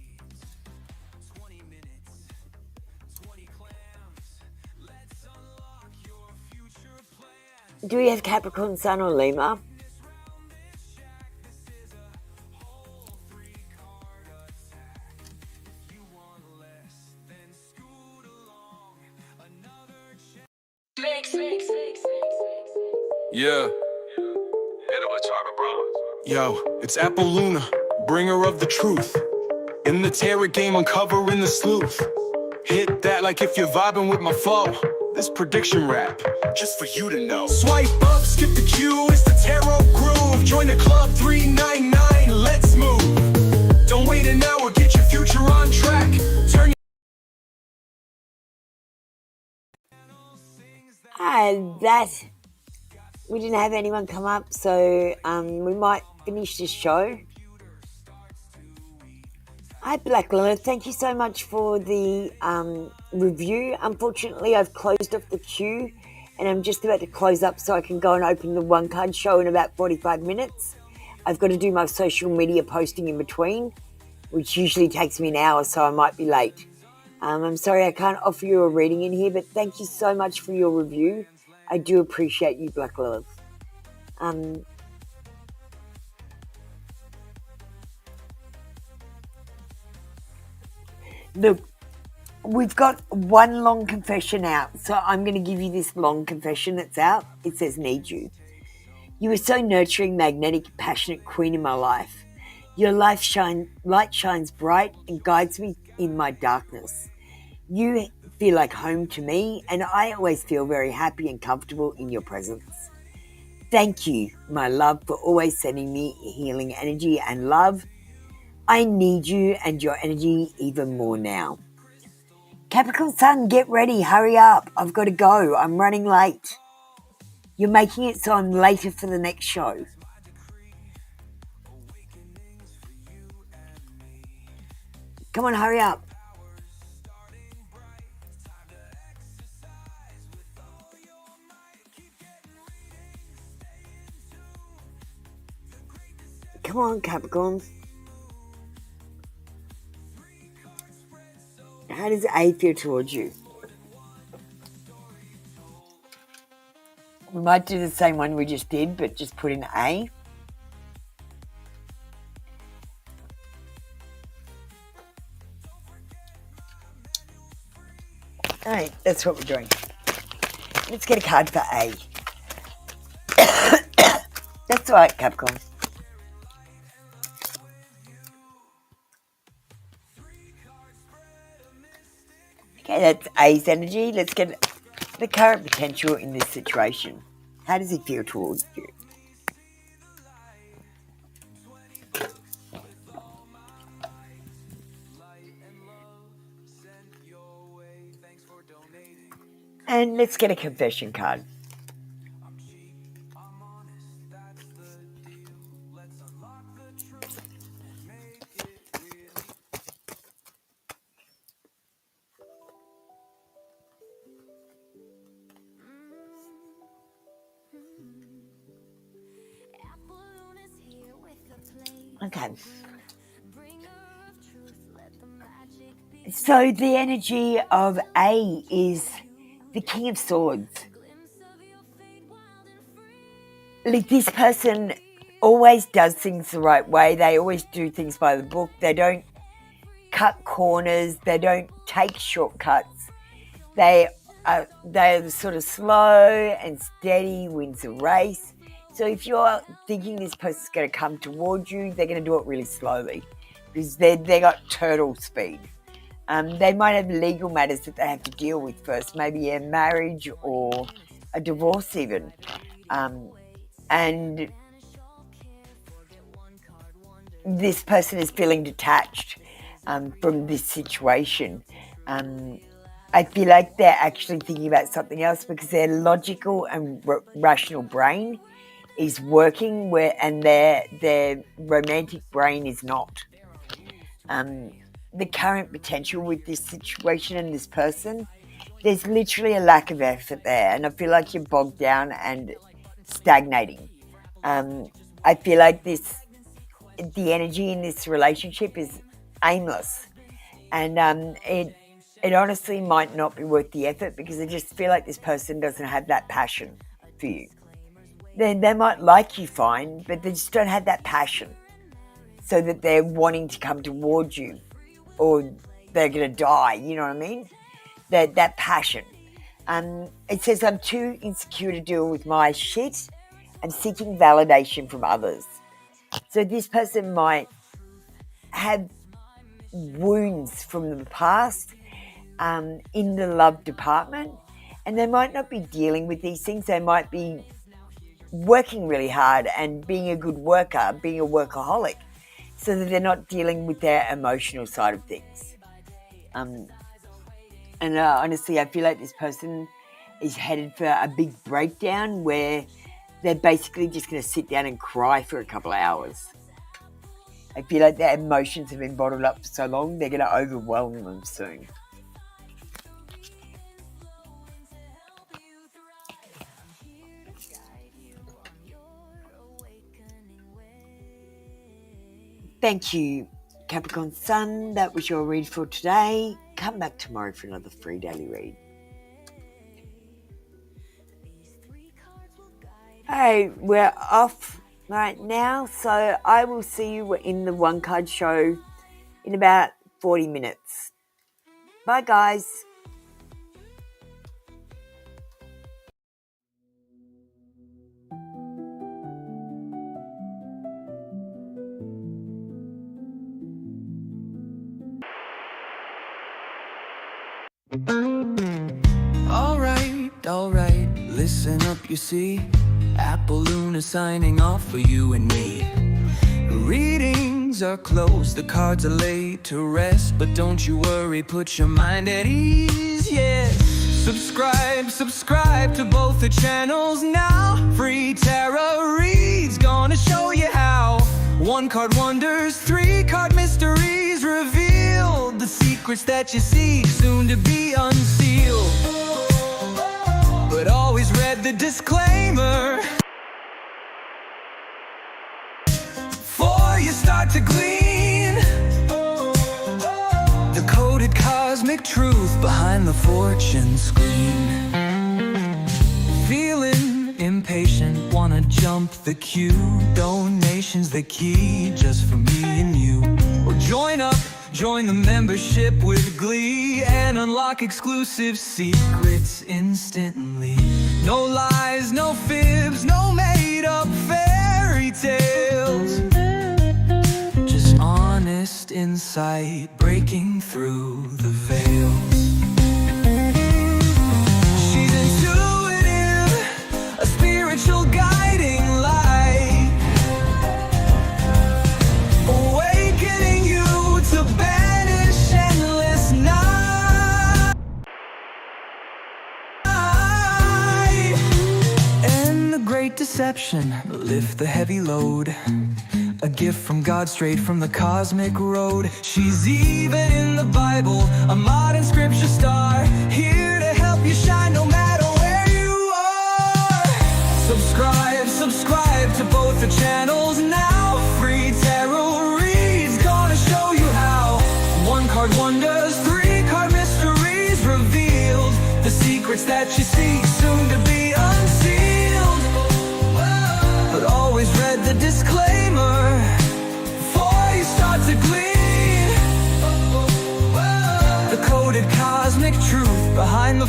Do we have Capricorn Sun or Lima? Yeah. Yo, it's Apple Luna, bringer of the truth. In the terror game, uncovering the sleuth. Hit that like if you're vibing with my flow. This prediction rap, just for you to know. Swipe up, skip the queue, it's the tarot groove. Join the club 399, let's move. Don't wait an hour, get your future on track. Turn We didn't have anyone come up, so we might finish this show. Hi, Black Lilith. Thank you so much for the review. Unfortunately, I've closed off the queue, and I'm just about to close up so I can go and open the one card show in about 45 minutes. I've got to do my social media posting in between, which usually takes me an hour, so I might be late. I'm sorry I can't offer you a reading in here, but thank you so much for your review. I do appreciate you, Black Lilith. Look, we've got one long confession out, so I'm going to give you this long confession that's out. It says, need you. You are so nurturing, magnetic, passionate queen in my life. Your light shines bright and guides me in my darkness. You feel like home to me, and I always feel very happy and comfortable in your presence. Thank you, my love, for always sending me healing energy and love. I need you and your energy even more now. Capricorn Sun, get ready, hurry up. I've got to go. I'm running late. You're making it so I'm later for the next show. Come on, hurry up. Come on, Capricorn. How does A feel towards you? We might do the same one we just did, but just put in A. Alright, that's what we're doing. Let's get a card for A. That's right, Capricorn. Okay, that's A's energy. Let's get the current potential in this situation. How does he feel towards you? And let's get a confession card. Okay. So the energy of A is the King of Swords. Like, this person always does things the right way. They always do things by the book. They don't cut corners. They don't take shortcuts. They're sort of slow and steady, wins the race. So if you're thinking this person's going to come towards you, they're going to do it really slowly because they got turtle speed. They might have legal matters that they have to deal with first, maybe a marriage or a divorce even. And this person is feeling detached from this situation. I feel like they're actually thinking about something else because their logical and rational brain is working and their romantic brain is not. The current potential with this situation and this person, there's literally a lack of effort there, and I feel like you're bogged down and stagnating. I feel like the energy in this relationship is aimless, and it honestly might not be worth the effort because I just feel like this person doesn't have that passion for you. They might like you fine, but they just don't have that passion so that they're wanting to come towards you or they're going to die, you know what I mean? That passion. It says, I'm too insecure to deal with my shit. I'm seeking validation from others. So this person might have wounds from the past in the love department, and they might not be dealing with these things. They might be working really hard and being a good worker, being a workaholic, so that they're not dealing with their emotional side of things. Honestly, I feel like this person is headed for a big breakdown where they're basically just going to sit down and cry for a couple of hours. I feel like their emotions have been bottled up for so long, they're going to overwhelm them soon. Thank you, Capricorn Sun. That was your read for today. Come back tomorrow for another free daily read. Hey, we're off right now, so I will see you in the one card show in about 40 minutes. Bye, guys. Alright, listen up, you see. Apple Luna signing off for you and me. Readings are closed, the cards are laid to rest, but don't you worry, put your mind at ease, yeah. Subscribe to both the channels now. Free tarot reads, gonna show you how. 1 card wonders, 3 card mysteries revealed. The secrets that you seek, soon to be unsealed. But always read the disclaimer before you start to glean the coded cosmic truth behind the fortune screen. Feeling impatient, wanna jump the queue. Donations the key, just for me and you. Or join the membership with glee and unlock exclusive secrets instantly. No lies, no fibs, no made-up fairy tales. Just honest insight breaking through the veils. She's intuitive, a spiritual guiding light, awakening you to banish endless night. And the great deception, lift the heavy load. A gift from God straight from the cosmic road. She's even in the Bible, a modern scripture star, here to help you shine no matter where you are. Subscribe to both the channels now. Free tarot reads, gonna show you how. 1 card wonders, 3 card mysteries revealed. The secrets that you seek, soon to be unsealed. But always read the disclaimer before you start to glean the coded cosmic truth behind the